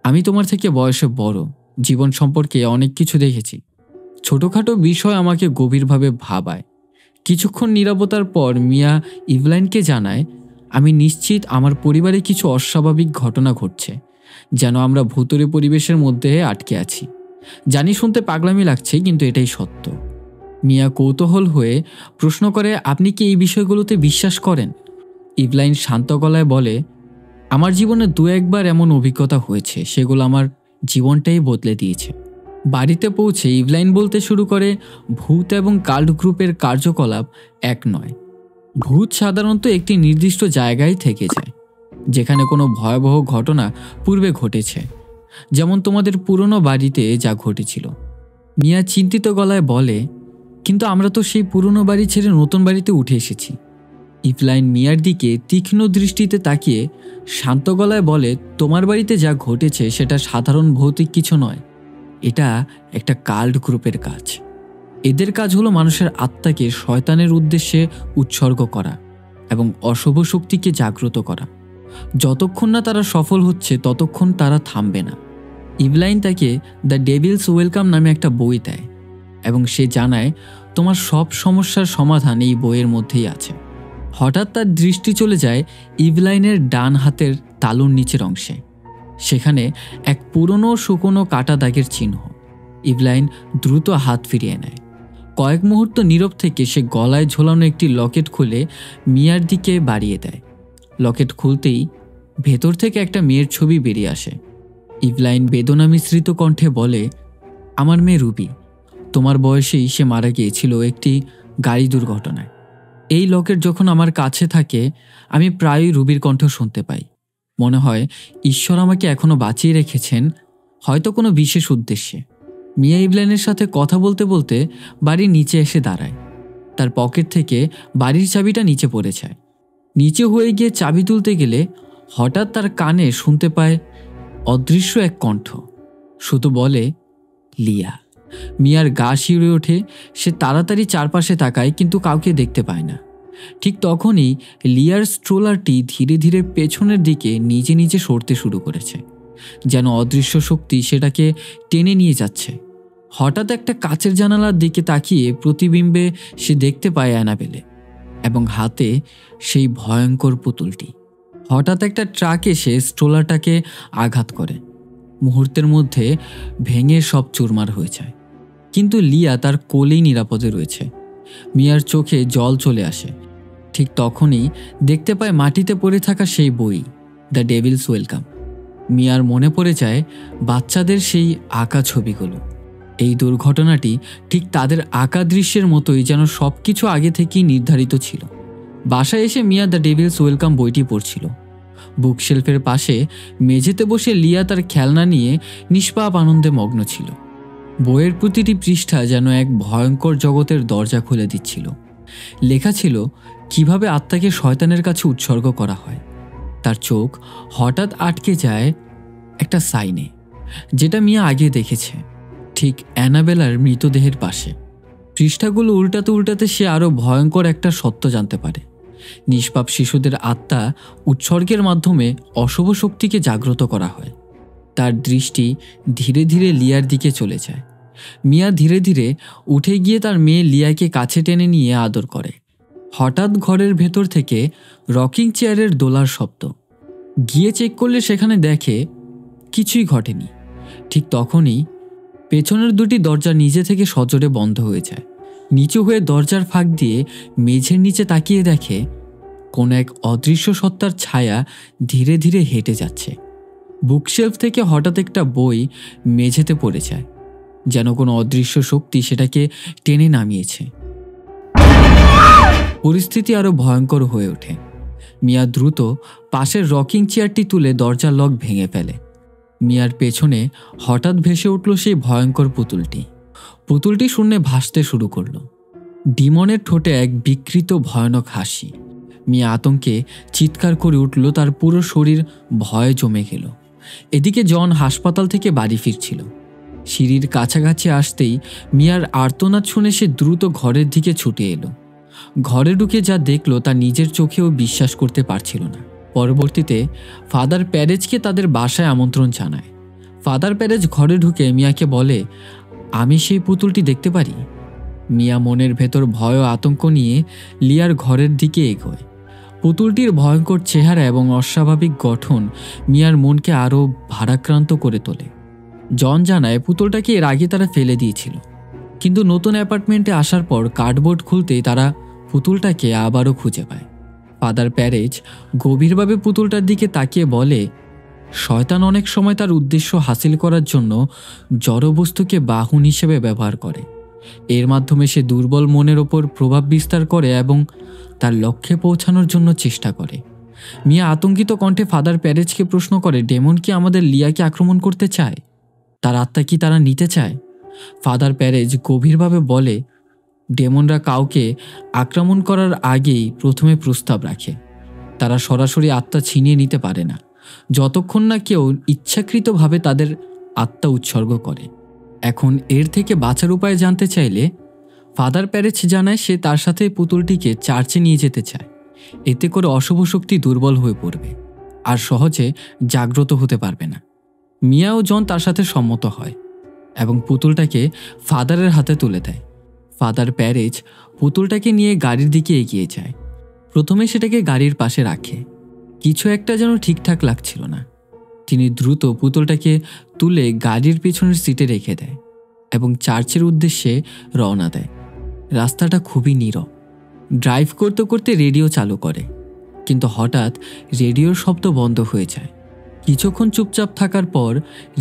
আমি তোমার থেকে বয়সে বড়, জীবন সম্পর্কে অনেক কিছু দেখেছি। ছোটোখাটো বিষয় আমাকে গভীরভাবে ভাবায়। কিছুক্ষণ নীরবতার পর মিয়া ইভলাইনকে জানায়, আমি নিশ্চিত আমার পরিবারে কিছু অস্বাভাবিক ঘটনা ঘটছে, যেন আমরা ভুতুড়ে পরিবেশের মধ্যে আটকে আছি। জানি শুনতে পাগলামি লাগছে, কিন্তু এটাই সত্য। মিয়া কৌতূহল হয়ে প্রশ্ন করে, আপনি কি এই বিষয়গুলোতে বিশ্বাস করেন? ইভলাইন শান্ত গলায় বলে, আমার জীবনে দু একবার এমন অভিজ্ঞতা হয়েছে, সেগুলো আমার জীবনটাই বদলে দিয়েছে। বাড়িতে পৌঁছে ইভলাইন বলতে শুরু করে, ভূত এবং কাল্ট গ্রুপের কার্যকলাপ এক নয়। ভূত সাধারণত একটি নির্দিষ্ট জায়গায় থেকে যায়, যেখানে কোনো ভয়াবহ ঘটনা পূর্বে ঘটেছে, যেমন তোমাদের পুরনো বাড়িতে যা ঘটেছিল। মিয়া চিন্তিত গলায় বলে, কিন্তু আমরা তো সেই পুরনো বাড়ি ছেড়ে নতুন বাড়িতে উঠে এসেছি। ইভলাইন মিয়ার দিকে তীক্ষ্ণ দৃষ্টিতে তাকিয়ে শান্ত গলায় বলে, তোমার বাড়িতে যা ঘটেছে সেটা সাধারণ ভৌতিক কিছু নয়, এটা একটা কাল্ট গ্রুপের কাজ। এদের কাজ হলো মানুষের আত্মাকে শয়তানের উদ্দেশ্যে উৎসর্গ করা এবং অশুভ শক্তিকে জাগ্রত করা। যতক্ষণ না তারা সফল হচ্ছে ততক্ষণ তারা থামবে না। ইভলাইন তাকে দ্য ডেভিলস ওয়েলকাম নামে একটা বই দেয় এবং সে জানায়, তোমার সব সমস্যার সমাধান এই বইয়ের মধ্যেই আছে। হঠাৎ তার দৃষ্টি চলে যায় ইভলাইনের ডান হাতের তালুর নিচের অংশে। সেখানে এক পুরনো শুকনো কাটা দাগের চিহ্ন। ইভলাইন দ্রুত হাত ফিরিয়ে নেয়। কয়েক মুহূর্ত নীরব থেকে সে গলায় ঝোলানো একটি লকেট খুলে মিয়ার দিকে বাড়িয়ে দেয়। লকেট খুলতেই ভেতর থেকে একটা মেয়ের ছবি বেরিয়ে আসে। ইভলাইন বেদনা মিশ্রিত কণ্ঠে বলে, আমার মেয়ে রুবি, তোমার বয়সেই সে মারা গিয়েছিল একটি গাড়ি দুর্ঘটনায়। এই লকেট যখন আমার কাছে থাকে আমি প্রায়ই রুবির কণ্ঠ শুনতে পাই। মনে হয় ঈশ্বর আমাকে এখনো বাঁচিয়ে রেখেছেন, হয়তো কোনো বিশেষ উদ্দেশ্যে। মিয়া ইভলাইনের সাথে কথা বলতে বলতে বাড়ির নিচে এসে দাঁড়ায়। তার পকেট থেকে বাড়ির চাবিটা নিচে পড়ে যায়। নিচে হয়ে গিয়ে চাবি তুলতে গেলে হঠাৎ তার কানে শুনতে পায় অদৃশ্য এক কণ্ঠ, শুধু বলে, লিয়া। মিয়ার গা শিউরে ওঠে। সে তাড়াতাড়ি চারপাশে তাকায়, কিন্তু কাউকে দেখতে পায় না। ঠিক তখনই লিয়ার স্ট্রোলারটি ধীরে ধীরে পেছনের দিকে নিজে নিজে সরতে শুরু করেছে, যেন অদৃশ্য শক্তি সেটাকে টেনে নিয়ে যাচ্ছে। হঠাৎ একটা কাচের জানালার দিকে তাকিয়ে প্রতিবিম্বে সে দেখতে পায় অ্যানাবেলে এবং হাতে সেই ভয়ঙ্কর পুতুলটি। হঠাৎ একটা ট্রাক এসে স্ট্রোলারটাকে আঘাত করে। মুহূর্তের মধ্যে ভেঙে সব চুরমার হয়ে যায়, কিন্তু লিয়া তার কোলেই নিরাপদে রয়েছে। মিয়ার চোখে জল চলে আসে। ঠিক তখনই দেখতে পায় মাটিতে পড়ে থাকা সেই বই, দ্য ডেভিলস ওয়েলকাম। মিয়ার মনে পড়ে যায় বাচ্চাদের সেই আঁকা ছবিগুলো। এই দুর্ঘটনাটি ঠিক তাদের আঁকা দৃশ্যের মতোই, যেন সব কিছু আগে থেকেই নির্ধারিত ছিল। বাসায় এসে মিয়া দ্য ডেভিলস ওয়েলকাম বইটি পড়ছিল। বুকশেলফের পাশে মেঝেতে বসে লিয়া তার খেলনা নিয়ে নিষ্পাপ আনন্দে মগ্ন ছিল। বইয়ের প্রতিটি পৃষ্ঠা যেন এক ভয়ঙ্কর জগতের দরজা খুলে দিচ্ছিল। লেখা ছিল কিভাবে আত্মাকে শয়তানের কাছে উৎসর্গ করা হয়। তার চোখ হঠাৎ আটকে যায় একটা সাইনে, যেটা মিয়া আগে দেখেছে, ঠিক অ্যানাবেলার মৃতদেহের পাশে। পৃষ্ঠাগুলো উল্টাতে উল্টাতে সে আরও ভয়ঙ্কর একটা সত্য জানতে পারে। নিষ্পাপ শিশুদের আত্মা উৎসর্গের মাধ্যমে অশুভ শক্তিকে জাগ্রত করা হয়। তার দৃষ্টি ধীরে ধীরে লিয়ার দিকে চলে যায়। মিয়া ধীরে ধীরে উঠে গিয়ে তার মেয়ে লিয়াকে কাছে টেনে নিয়ে আদর করে। হঠাৎ ঘরের ভেতর থেকে রকিং চেয়ারের দোলার শব্দ। গিয়ে চেক করলে সেখানে দেখে কিছুই ঘটেনি। ঠিক তখনই পেছনের দুটি দরজা নিজে থেকে সজোরে বন্ধ হয়ে যায়। নিচু হয়ে দরজার ফাঁক দিয়ে মেঝের নিচে তাকিয়ে দেখে কোন এক অদৃশ্য সত্তার ছায়া ধীরে ধীরে হেঁটে যাচ্ছে। বুকশেলফ থেকে হঠাৎ একটা বই মেঝেতে পড়ে যায়, যেন কোনো অদৃশ্য শক্তি সেটাকে টেনে নামিয়েছে। পরিস্থিতি আরো ভয়ঙ্কর হয়ে ওঠে। মিয়া দ্রুত পাশের রকিং চেয়ারটি তুলে দরজার লক ভেঙে ফেলে। মিয়ার পেছনে হঠাৎ ভেসে উঠল সেই ভয়ঙ্কর পুতুলটি। পুতুলটি শূন্যে ভাসতে শুরু করলো। ডিমনের ঠোঁটে এক বিকৃত ভয়ানক হাসি। মিয়া আতঙ্কে চিৎকার করে উঠল, তার পুরো শরীর ভয়ে জমে গেল। এদিকে জন হাসপাতাল থেকে বাড়ি ফিরছিল। সিঁড়ির কাছাকাছি আসতেই মিয়ার আর্তনাদ শুনে সে দ্রুত ঘরের দিকে ছুটে এলো। ঘরে ঢুকে যা দেখলো তা নিজের চোখেও বিশ্বাস করতে পারছিল না। পরবর্তীতে ফাদার প্যারেজকে তাদের বাসায় আমন্ত্রণ জানায়। ফাদার প্যারেজ ঘরে ঢুকে মিয়াকে বলে, আমি সেই পুতুলটি দেখতে পারি? মিয়া মনের ভেতর ভয় ও আতঙ্ক নিয়ে লিয়ার ঘরের দিকে এগোয়। পুতুলটির ভয়ঙ্কর চেহারা এবং অস্বাভাবিক গঠন মিয়ার মনকে আরও ভারাক্রান্ত করে তোলে। জন জানায় পুতুলটাকে এর আগে তারা ফেলে দিয়েছিল, কিন্তু নতুন অ্যাপার্টমেন্টে আসার পর কার্ডবোর্ড খুলতেই তারা পুতুলটাকে আবারও খুঁজে পায়। ফাদার প্যারেজ গভীরভাবে পুতুলটার দিকে তাকিয়ে বলে, শয়তান অনেক সময় তার উদ্দেশ্য হাসিল করার জন্য জড়বস্তুকে বাহন হিসেবে ব্যবহার করে। এর মাধ্যমে সে দুর্বল মনের ওপর প্রভাব বিস্তার করে এবং তার লক্ষ্যে পৌঁছানোর জন্য চেষ্টা করে। মিয়া আতঙ্কিত কণ্ঠে ফাদার প্যারেজকে প্রশ্ন করে, ডেমন কি আমাদের লিয়াকে আক্রমণ করতে চায়? তার আত্মা কি তারা নিতে চায়? ফাদার প্যারেজ গভীরভাবে বলে, ডেমনরা কাউকে আক্রমণ করার আগেই প্রথমে প্রস্তাব রাখে। তারা সরাসরি আত্মা ছিনিয়ে নিতে পারে না, যতক্ষণ না কেউ ইচ্ছাকৃতভাবে তাদের আত্মা উৎসর্গ করে। এখন এর থেকে বাঁচার উপায় জানতে চাইলে ফাদার প্যারেজ জানায় সে তার সাথে পুতুলটিকে চার্চে নিয়ে যেতে চায়। এতে করে অশুভ শক্তি দুর্বল হয়ে পড়বে আর সহজে জাগ্রত হতে পারবে না। মিয়া ও জন তার সাথে সম্মত হয় এবং পুতুলটাকে ফাদারের হাতে তুলে দেয়। ফাদার প্যারেজ পুতুলটাকে নিয়ে গাড়ির দিকে এগিয়ে যায়। প্রথমে সেটাকে গাড়ির পাশে রাখে। কিছু একটা যেন ঠিকঠাক লাগছিল না। তিনি দ্রুত পুতুলটাকে তুলে গাড়ির পেছনের সিটে রেখে দেয় এবং চার্চের উদ্দেশ্যে রওনা দেয়। রাস্তাটা খুবই নীরব। ড্রাইভ করতে করতে রেডিও চালু করে, কিন্তু হঠাৎ রেডিওর শব্দ বন্ধ হয়ে যায়। কিছুক্ষণ চুপচাপ থাকার পর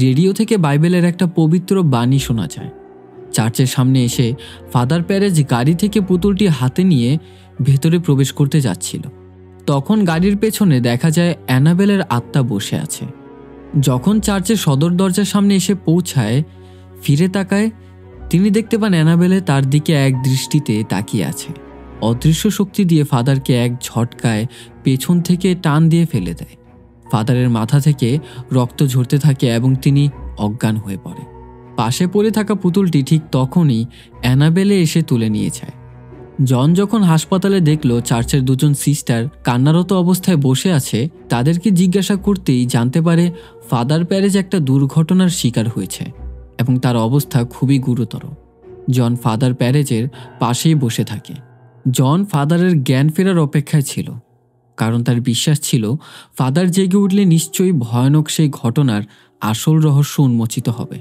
রেডিও থেকে বাইবেলের একটা পবিত্র বাণী শোনা যায়। চার্চের সামনে এসে ফাদার প্যারেজ গাড়ি থেকে পুতুলটি হাতে নিয়ে ভেতরে প্রবেশ করতে যাচ্ছিল। তখন গাড়ির পেছনে দেখা যায় অ্যানাবেলের আত্মা বসে আছে। যখন চার্চের সদর দরজার সামনে এসে পৌঁছায়, ফিরে তাকায়, তিনি দেখতে পান অ্যানাবেলে তার দিকে এক দৃষ্টিতে তাকিয়ে আছে। অদৃশ্য শক্তি দিয়ে ফাদারকে এক ঝটকায় পেছন থেকে টান দিয়ে ফেলে দেয়। ফাদারের মাথা থেকে রক্ত ঝরতে থাকে এবং তিনি অজ্ঞান হয়ে পড়ে। পাশে পড়ে থাকা পুতুলটি ঠিক তখনই অ্যানাবেলে এসে তুলে নিয়ে যায়। জন যখন হাসপাতালে দেখল চার্চের দুজন সিস্টার কান্নারত অবস্থায় বসে আছে, তাদেরকে জিজ্ঞাসা করতেই জানতে পারে ফাদার প্যারেজ একটা দুর্ঘটনার শিকার হয়েছে এবং তার অবস্থা খুবই গুরুতর। জন ফাদার প্যারেজের পাশেই বসে থাকে। জন ফাদারের জ্ঞান ফেরার অপেক্ষায় ছিল, কারণ তার বিশ্বাস ছিল ফাদার জেগে উঠলে নিশ্চয়ই ভয়ানক সেই ঘটনার আসল রহস্য উন্মোচিত হবে।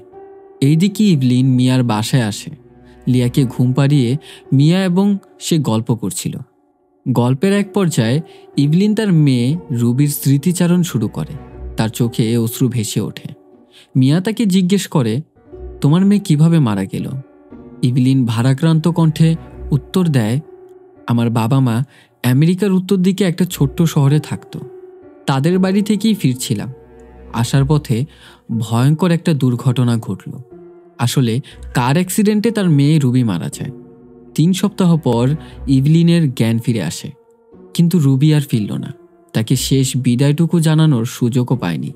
এইদিকে ইভলিন মিয়ার বাসায় আসে। লিয়াকে ঘুম পাড়িয়ে মিয়া এবং সে গল্প করছিল। গল্পের এক পর্যায়ে ইভলিন তার মেয়ে রুবির স্মৃতিচারণ শুরু করে। তার চোখে অশ্রু ভেসে ওঠে। মিয়া তাকে জিজ্ঞেস করে, তোমার মেয়ে কিভাবে মারা গেল? ইভলিন ভারাক্রান্ত কণ্ঠে উত্তর দেয়, আমার বাবা মা আমেরিকার উত্তর দিকে একটা ছোট্ট শহরে থাকতো। তাদের বাড়ি থেকেই ফিরছিলাম। আসার পথে ভয়ঙ্কর একটা দুর্ঘটনা ঘটল। আসলে কার অ্যাক্সিডেন্টে তার মেয়ে রুবি মারা যায়। 3 সপ্তাহ পর ইভলিনের জ্ঞান ফিরে আসে, কিন্তু রুবি আর ফিরল না। তাকে শেষ বিদায়টুকু জানানোর সুযোগও পায়নি।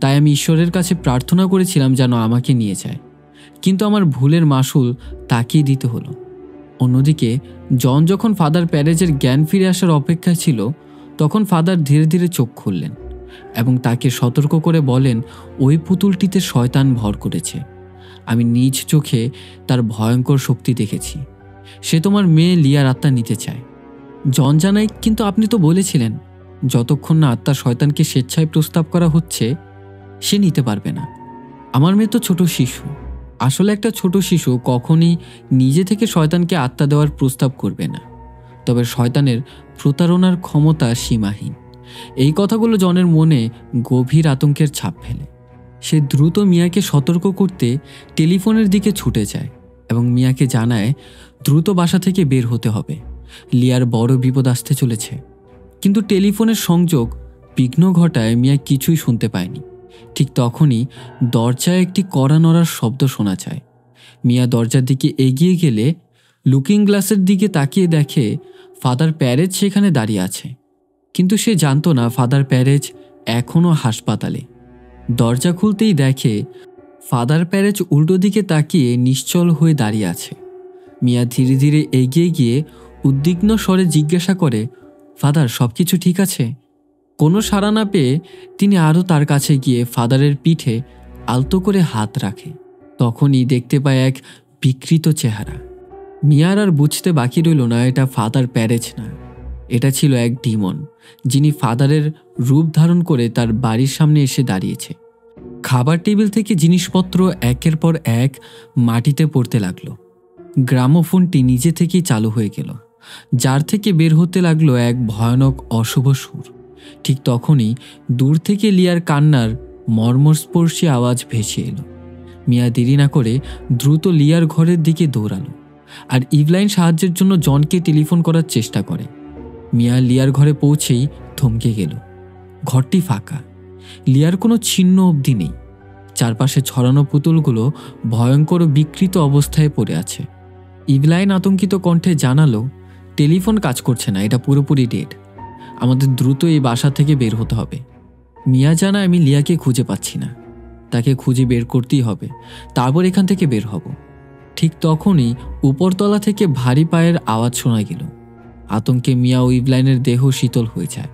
তাই আমি ঈশ্বরের কাছে প্রার্থনা করেছিলাম যেন আমাকে নিয়ে যায়, কিন্তু আমার ভুলের মাসুল তাকেই দিতে হলো। অন্যদিকে জন যখন ফাদার প্যারেজের জ্ঞান ফিরে আসার অপেক্ষায় ছিল, তখন ফাদার ধীরে ধীরে চোখ খুললেন এবং তাকে সতর্ক করে বলেন, ওই পুতুলটিতে শয়তান ভর করেছে। আমি নিজ চোখে তার ভয়ঙ্কর শক্তি দেখেছি। সে তোমার মেয়ে লিয়ার আত্মা নিতে চায়। জন জানায়, কিন্তু আপনি তো বলেছিলেন যতক্ষণ না আত্মা শয়তানকে স্বেচ্ছায় প্রস্তাব করা হচ্ছে সে নিতে পারবে না। আমার মেয়ে তো ছোট শিশু। আসলে একটা ছোট শিশু কখনই নিজে থেকে শয়তানকে আত্মা দেওয়ার প্রস্তাব করবে না। তবে শয়তানের প্রতারণার ক্ষমতা সীমাহীন। এই কথাগুলো জনের মনে গভীর আতঙ্কের ছাপ ফেলে। সে দ্রুত মিয়াকে সতর্ক করতে টেলিফোনের দিকে ছুটে যায় এবং মিয়াকে জানায় দ্রুত বাসা থেকে বের হতে হবে, লিয়ার বড় বিপদ আসতে চলেছে। কিন্তু টেলিফোনের সংযোগ বিঘ্ন ঘটায় মিয়া কিছুই শুনতে পায়নি। ঠিক তখনই দরজায় একটি কড়া নড়ার শব্দ শোনা যায়। মিয়া দরজার দিকে এগিয়ে গেলে লুকিং গ্লাসের দিকে তাকিয়ে দেখে ফাদার প্যারেজ সেখানে দাঁড়িয়ে আছে। কিন্তু সে জানতো না ফাদার প্যারেজ এখনও হাসপাতালে। দরজা খুলতেই দেখে ফাদার প্যারেজ উল্টো দিকে তাকিয়ে নিশ্চল হয়ে দাঁড়িয়ে আছে। মিয়া ধীরে ধীরে এগিয়ে গিয়ে উদ্বিগ্ন স্বরে জিজ্ঞাসা করে, ফাদার, সব কিছু ঠিক আছে? কোনো সাড়া না পেয়ে তিনি আরও তার কাছে গিয়ে ফাদারের পিঠে আলতো করে হাত রাখে। তখনই দেখতে পায় এক বিকৃত চেহারা। মিয়ার আর বুঝতে বাকি রইল না এটা ফাদার প্যারেজ না, এটা ছিল এক ডিমন, যিনি ফাদারের রূপ ধারণ করে তার বাড়ির সামনে এসে দাঁড়িয়েছে। খাবার টেবিল থেকে জিনিসপত্র একের পর এক মাটিতে পড়তে লাগলো। গ্রামোফোনটি নিজে থেকেই চালু হয়ে গেল, যার থেকে বের হতে লাগলো এক ভয়ানক অশুভ সুর। ঠিক তখনই দূর থেকে লিয়ার কান্নার মর্মস্পর্শী আওয়াজ ভেসে এলো। মিয়া দেরি না করে দ্রুত লিয়ার ঘরের দিকে দৌড়ালো আর ইভলাইন সাহায্যের জন্য জনকে টেলিফোন করার চেষ্টা করে। মিয়া লিয়ার ঘরে পৌঁছেই থমকে গেল। ঘরটি ফাঁকা, লিয়ার কোনো চিহ্ন অবধি নেই। চারপাশে ছড়ানো পুতুলগুলো ভয়ঙ্কর বিকৃত অবস্থায় পড়ে আছে। ইভলাইন আতঙ্কিত কণ্ঠে জানালো, টেলিফোন কাজ করছে না, এটা পুরোপুরি ডেড। আমাদের দ্রুত এই বাসা থেকে বের হতে হবে। মিয়া জানায়, আমি লিয়াকে খুঁজে পাচ্ছি না, তাকে খুঁজে বের করতেই হবে, তারপর এখান থেকে বের হব। ঠিক তখনই উপরতলা থেকে ভারী পায়ের আওয়াজ শোনা গেল। আতঙ্কে মিয়া ও ইভলাইনের দেহ শীতল হয়ে যায়।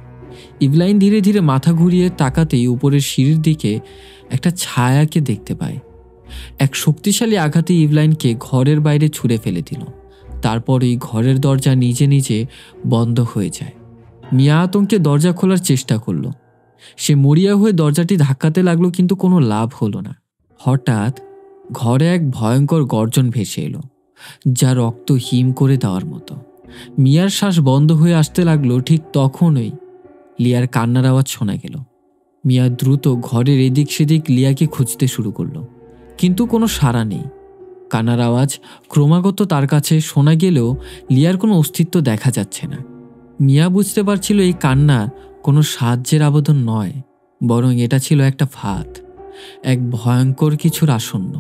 ইভলাইন ধীরে ধীরে মাথা ঘুরিয়ে তাকাতেই উপরের সিঁড়ির দিকে একটা ছায়াকে দেখতে পায়। এক শক্তিশালী আঘাতে ইভলাইনকে ঘরের বাইরে ছুঁড়ে ফেলে দিল। তারপরই ঘরের দরজা নিজে নিজে বন্ধ হয়ে যায়। মিয়া আতঙ্কে দরজা খোলার চেষ্টা করল। সে মরিয়া হয়ে দরজাটি ধাক্কাতে লাগলো, কিন্তু কোনো লাভ হলো না। হঠাৎ ঘরে এক ভয়ঙ্কর গর্জন ভেসে এলো, যা রক্ত হিম করে দেওয়ার মতো। মিয়ার শ্বাস বন্ধ হয়ে আসতে লাগলো। ঠিক তখনই লিয়ার কান্নার আওয়াজ শোনা গেল। মিয়া দ্রুত ঘরের এদিক সেদিক লিয়াকে খুঁজতে শুরু করলো, কিন্তু কোনো সাড়া নেই। কান্নার আওয়াজ ক্রমাগত তার কাছে শোনা গেলেও লিয়ার কোনো অস্তিত্ব দেখা যাচ্ছে না। মিয়া বুঝতে পারছিল এই কান্না কোনো সাহায্যের আবেদন নয়, বরং এটা ছিল একটা ফাঁদ, এক ভয়ঙ্কর কিছুর আসন্ন।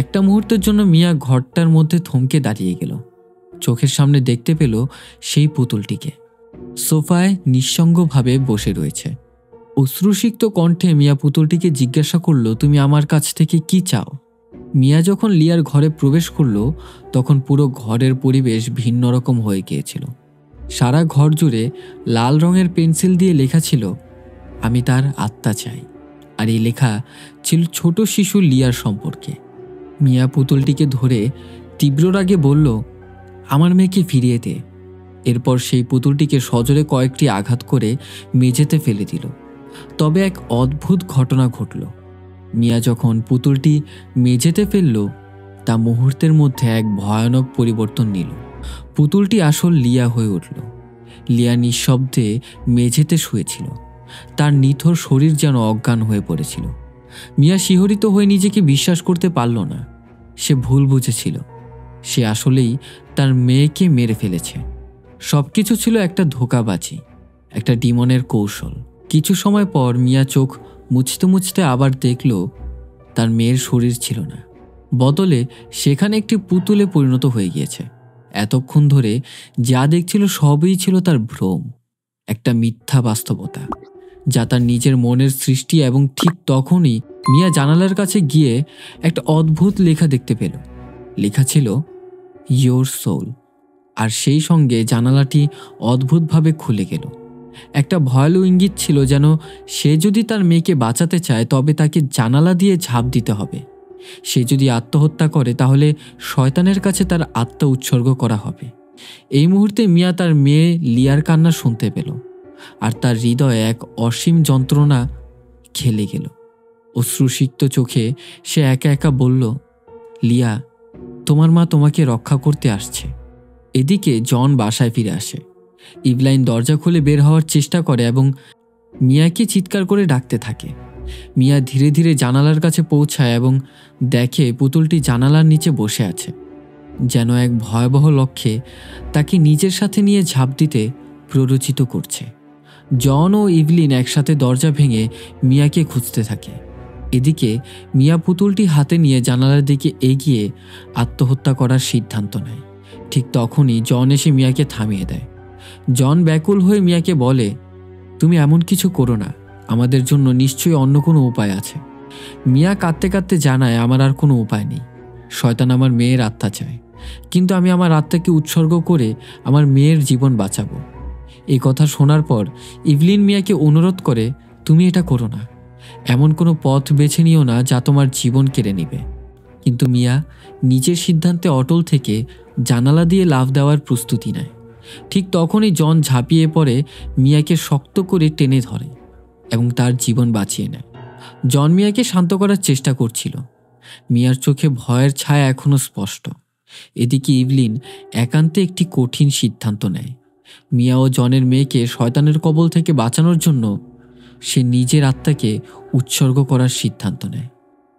একটা মুহূর্তের জন্য মিয়া ঘরটার মধ্যে থমকে দাঁড়িয়ে গেল। চোখের সামনে দেখতে পেল সেই পুতুলটিকে সোফায় নিঃসঙ্গভাবে বসে রয়েছে। অশ্রুসিক্ত কণ্ঠে মিয়া পুতুলটিকে জিজ্ঞাসা করল, তুমি আমার কাছ থেকে কি চাও? মিয়া যখন লিয়ার ঘরে প্রবেশ করল, তখন পুরো ঘরের পরিবেশ ভিন্ন রকম হয়ে গিয়েছিল। সারা ঘর জুড়ে লাল রঙের পেন্সিল দিয়ে লেখা ছিল, আমি তার আত্মা চাই। আর এই লেখা ছিল ছোট শিশু লিয়ার সম্পর্কে। মিয়া পুতুলটিকে ধরে তীব্র রাগে বলল, আমার মেয়েকে ফিরিয়ে দে। এরপর সেই পুতুলটিকে সজোরে কয়েকটি আঘাত করে মেঝেতে ফেলে দিল। তবে এক অদ্ভুত ঘটনা ঘটল। মিয়া যখন পুতুলটি মেঝেতে ফেলল, তা মুহূর্তের মধ্যে এক ভয়ানক পরিবর্তন নিল। পুতুলটি আসল লিয়া হয়ে উঠল। লিয়া নিঃশব্দে মেঝেতে শুয়েছিল, তার নিথর শরীর যেন অজ্ঞান হয়ে পড়েছিল। মিয়া শিহরিত হয়ে নিজেকে বিশ্বাস করতে পারল না। সে ভুল বুঝেছিল, সে আসলেই তার মেয়েকে মেরে ফেলেছে। সবকিছু ছিল একটা ধোঁকাবাজি, একটা ডিমনের কৌশল। কিছু সময় পর মিয়া চোখ মুছতে মুছতে আবার দেখল তার মেয়ের শরীর ছিল না, বদলে সেখানে একটি পুতুলে পরিণত হয়ে গিয়েছে। এতক্ষণ ধরে যা দেখছিল সবই ছিল তার ভ্রম, একটা মিথ্যা বাস্তবতা, যা তার নিজের মনের সৃষ্টি। এবং ঠিক তখনই মিয়া জানালার কাছে গিয়ে একটা অদ্ভুত লেখা দেখতে পেল। লেখা ছিল ইয়োর সোল। আর সেই সঙ্গে জানালাটি অদ্ভুতভাবে খুলে গেল। একটা ভয়ালো ইঙ্গিত ছিল, যেন সে যদি তার মেয়েকে বাঁচাতে চায় তবে তাকে জানালা দিয়ে ঝাঁপ দিতে হবে। সে যদি আত্মহত্যা করে তাহলে শয়তানের কাছে তার আত্মা উৎসর্গ করা হবে। এই মুহূর্তে মিয়া তার মেয়ে লিয়ার কান্না শুনতে পেল, আর তার হৃদয়ে এক অসীম যন্ত্রণা খেলে গেল। অশ্রুসিক্ত চোখে সে একা একা বলল, লিয়া, তোমার মা তোমাকে রক্ষা করতে আসছে। এদিকে জন বাসায় ফিরে আসে। ইভলাইন দরজা খুলে বের হওয়ার চেষ্টা করে এবং মিয়াকে চিৎকার করে ডাকতে থাকে। মিয়া ধীরে ধীরে জানালার কাছে পৌঁছায় এবং দেখে পুতুলটি জানালার নিচে বসে আছে, যেন এক ভয়াবহ লক্ষ্যে তাকে নিজের সাথে নিয়ে ঝাঁপ দিতে প্ররোচিত করছে। জন ও ইভলিন একসাথে দরজা ভেঙে মিয়াকে খুঁজতে থাকে। এদিকে মিয়া পুতুলটি হাতে নিয়ে জানালার দিকে এগিয়ে আত্মহত্যা করার সিদ্ধান্ত নেয়। ঠিক তখনই জন এসে মিয়াকে থামিয়ে দেয়। জন ব্যাকুল হয়ে মিয়াকে বলে, তুমি এমন কিছু করো না, আমাদের জন্য নিশ্চয়ই অন্য কোনো উপায় আছে। মিয়া কাঁদতে কাঁদতে জানায়, আমার আর কোনো উপায় নেই। শয়তান আমার মেয়ের আত্মা চায়, কিন্তু আমি আমার আত্মাকে উৎসর্গ করে আমার মেয়ের জীবন বাঁচাবো। এই কথা শোনার পর ইভলিন মিয়াকে অনুরোধ করে, তুমি এটা করো না, এমন কোনো পথ বেছে নিও না যা তোমার জীবন কেড়ে নিবে। কিন্তু মিয়া নিজের সিদ্ধান্তে অটল থেকে জানালা দিয়ে লাফ দেওয়ার প্রস্তুতি নেয়। ঠিক তখনই জন ঝাঁপিয়ে পড়ে মিয়াকে শক্ত করে টেনে ধরে এবং তার জীবন বাঁচিয়ে নেয়। জন মিয়াকে শান্ত করার চেষ্টা করছিল। মিয়ার চোখে ভয়ের ছায়া এখনো স্পষ্ট। এদিকে ইভলিন একান্তে একটি কঠিন সিদ্ধান্ত নেয়। মিয়া ও জনের মেয়েকে শয়তানের কবল থেকে বাঁচানোর জন্য সে নিজের আত্মাকে উৎসর্গ করার সিদ্ধান্ত নেয়।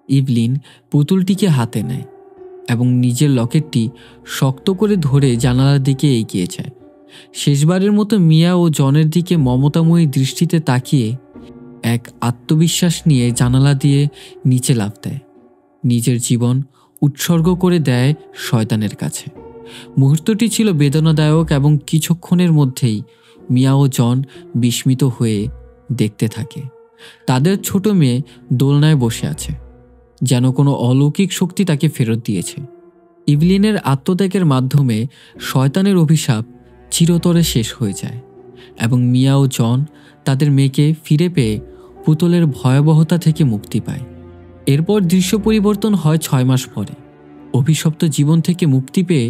ইভলিন পুতুলটিকে হাতে নেয় এবং নিজের লকেটটি শক্ত করে ধরে জানালার দিকে এগিয়ে যায়। শেষবারের মতো মিয়া ও জনের দিকে মমতাময়ী দৃষ্টিতে তাকিয়ে এক আত্মবিশ্বাস নিয়ে জানালা দিয়ে নিচে লাফ দেয়, নিজের জীবন উৎসর্গ করে দেয় শয়তানের কাছে। মুহূর্তটি ছিল বেদনাদায়ক এবং কিছুক্ষণের মধ্যেই মিয়া ও জন বিস্মিত হয়ে দেখতে থাকে। তাদের ছোট মেয়ে দোলনায় বসে আছে, যেন কোনো অলৌকিক শক্তি তাকে ফেরত দিয়েছে। ইভলিনের আত্মত্যাগের মাধ্যমে শয়তানের অভিশাপ চিরতরে শেষ হয়ে যায় এবং মিয়া ও জন তাদের মেয়েকে ফিরে পেয়ে পুতুলের ভয়াবহতা থেকে মুক্তি পায়। এরপর দৃশ্য পরিবর্তন হয় 6 মাস পরে। অভিশপ্ত জীবন থেকে মুক্তি পেয়ে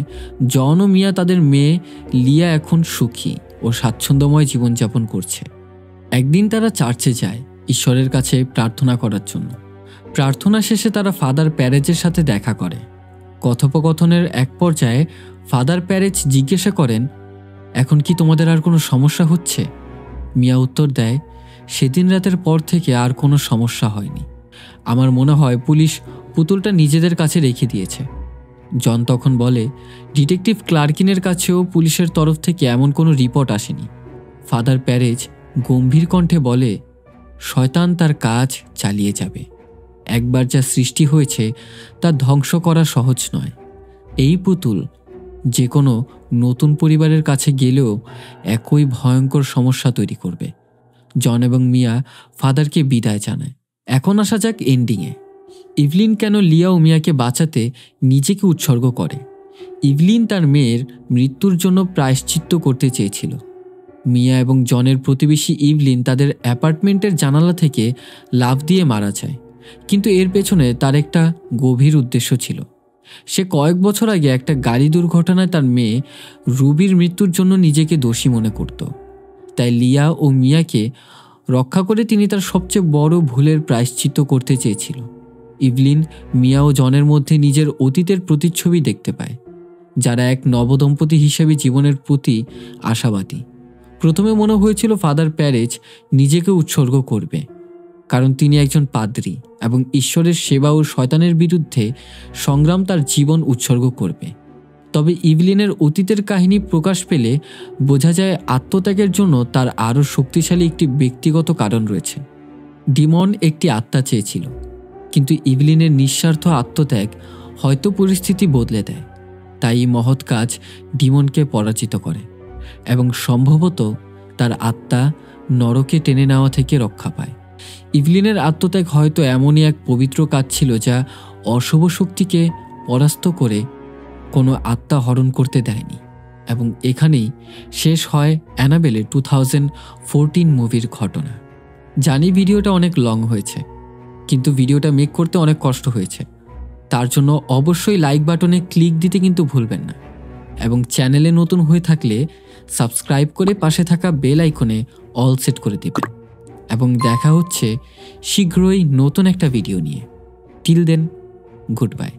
জন ও মিয়া তাদের মেয়ে লিয়া এখন সুখী ও স্বাচ্ছন্দ্যময় জীবনযাপন করছে। একদিন তারা চার্চে যায় ঈশ্বরের কাছে প্রার্থনা করার জন্য। প্রার্থনা শেষে তারা ফাদার প্যারেজের সাথে দেখা করে। কথোপকথনের এক পর্যায়ে ফাদার প্যারেজ জিজ্ঞাসা করেন, এখন কি তোমাদের আর কোনো সমস্যা হচ্ছে? মিয়া উত্তর দেয়, সেদিন রাতের পর থেকে আর কোনো সমস্যা হয়নি। আমার মনে হয় পুলিশ পুতুলটা নিজেদের কাছে রেখে দিয়েছে। জন তখন বলে, ডিটেকটিভ ক্লার্কিনের কাছেও পুলিশের তরফ থেকে এমন কোনো রিপোর্ট আসেনি। ফাদার প্যারেজ গম্ভীর কণ্ঠে বলে, শয়তান তার কাজ চালিয়ে যাবে। একবার যা সৃষ্টি হয়েছে তা ধ্বংস করা সহজ নয়। এই পুতুল যে কোনো নতুন পরিবারের কাছে গেলেও একই ভয়ঙ্কর সমস্যা তৈরি করবে। জন এবং মিয়া ফাদারকে বিদায় জানায়। এখন আসা যাক এন্ডিংয়ে। ইভলিন কেন লিয়া ও মিয়াকে বাঁচাতে নিজেকে উৎসর্গ করে? ইভলিন তার মেয়ের মৃত্যুর জন্য প্রায়শ্চিত্ত করতে চেয়েছিল। মিয়া এবং জনের প্রতিবেশী ইভলিন তাদের অ্যাপার্টমেন্টের জানালা থেকে লাফ দিয়ে মারা যায়, কিন্তু এর পেছনে তার একটা গভীর উদ্দেশ্য ছিল। সে কয়েক বছর আগে একটা গাড়ি দুর্ঘটনায় তার মেয়ে রুবির মৃত্যুর জন্য নিজেকে দোষী মনে করত। তাই লিয়া ও মিয়াকে রক্ষা করে তিনি তার সবচেয়ে বড় ভুলের প্রায়শ্চিত্ত করতে চেয়েছিল। ইভলিন মিয়া ও জনের মধ্যে নিজের অতীতের প্রতিচ্ছবি দেখতে পায়, যারা এক নবদম্পতি হিসেবে জীবনের প্রতি আশাবাদী। প্রথমে মনে হয়েছিল ফাদার প্যারেজ নিজেকে উৎসর্গ করবে, কারণ তিনি একজন পাদ্রী এবং ঈশ্বরের সেবা ও শয়তানের বিরুদ্ধে সংগ্রাম তার জীবন উৎসর্গ করবে। তবে ইভলিনের অতীতের কাহিনী প্রকাশ পেলে বোঝা যায় আত্মত্যাগের জন্য তার আরও শক্তিশালী একটি ব্যক্তিগত কারণ রয়েছে। ডিমন একটি আত্মা চেয়েছিল, কিন্তু ইভলিনের নিঃস্বার্থ আত্মত্যাগ হয়তো পরিস্থিতি বদলে দেয়। তাই এই মহৎ কাজ ডিমনকে পরাজিত করে এবং সম্ভবত তার আত্মা নরকে টেনে নেওয়া থেকে রক্ষা পায়। ইভলিনের আত্মত্যাগ হয়তো এমনই এক পবিত্র কাজ ছিল যা অশুভ শক্তিকে পরাস্ত করে কোনো আত্মা হরণ করতে দেয়নি। এবং এখানেই শেষ হয় অ্যানাবেলের 2014 মুভির ঘটনা। জানি ভিডিওটা অনেক লং হয়েছে, কিন্তু ভিডিওটা মেক করতে অনেক কষ্ট হয়েছে। তার জন্য অবশ্যই লাইক বাটনে ক্লিক দিতে কিন্তু ভুলবেন না, এবং চ্যানেলে নতুন হয়ে থাকলে সাবস্ক্রাইব করে পাশে থাকা বেল আইকনে অল সেট করে দেবেন। এবং দেখা হচ্ছে শীঘ্রই নতুন একটা ভিডিও নিয়ে। Till then, good by.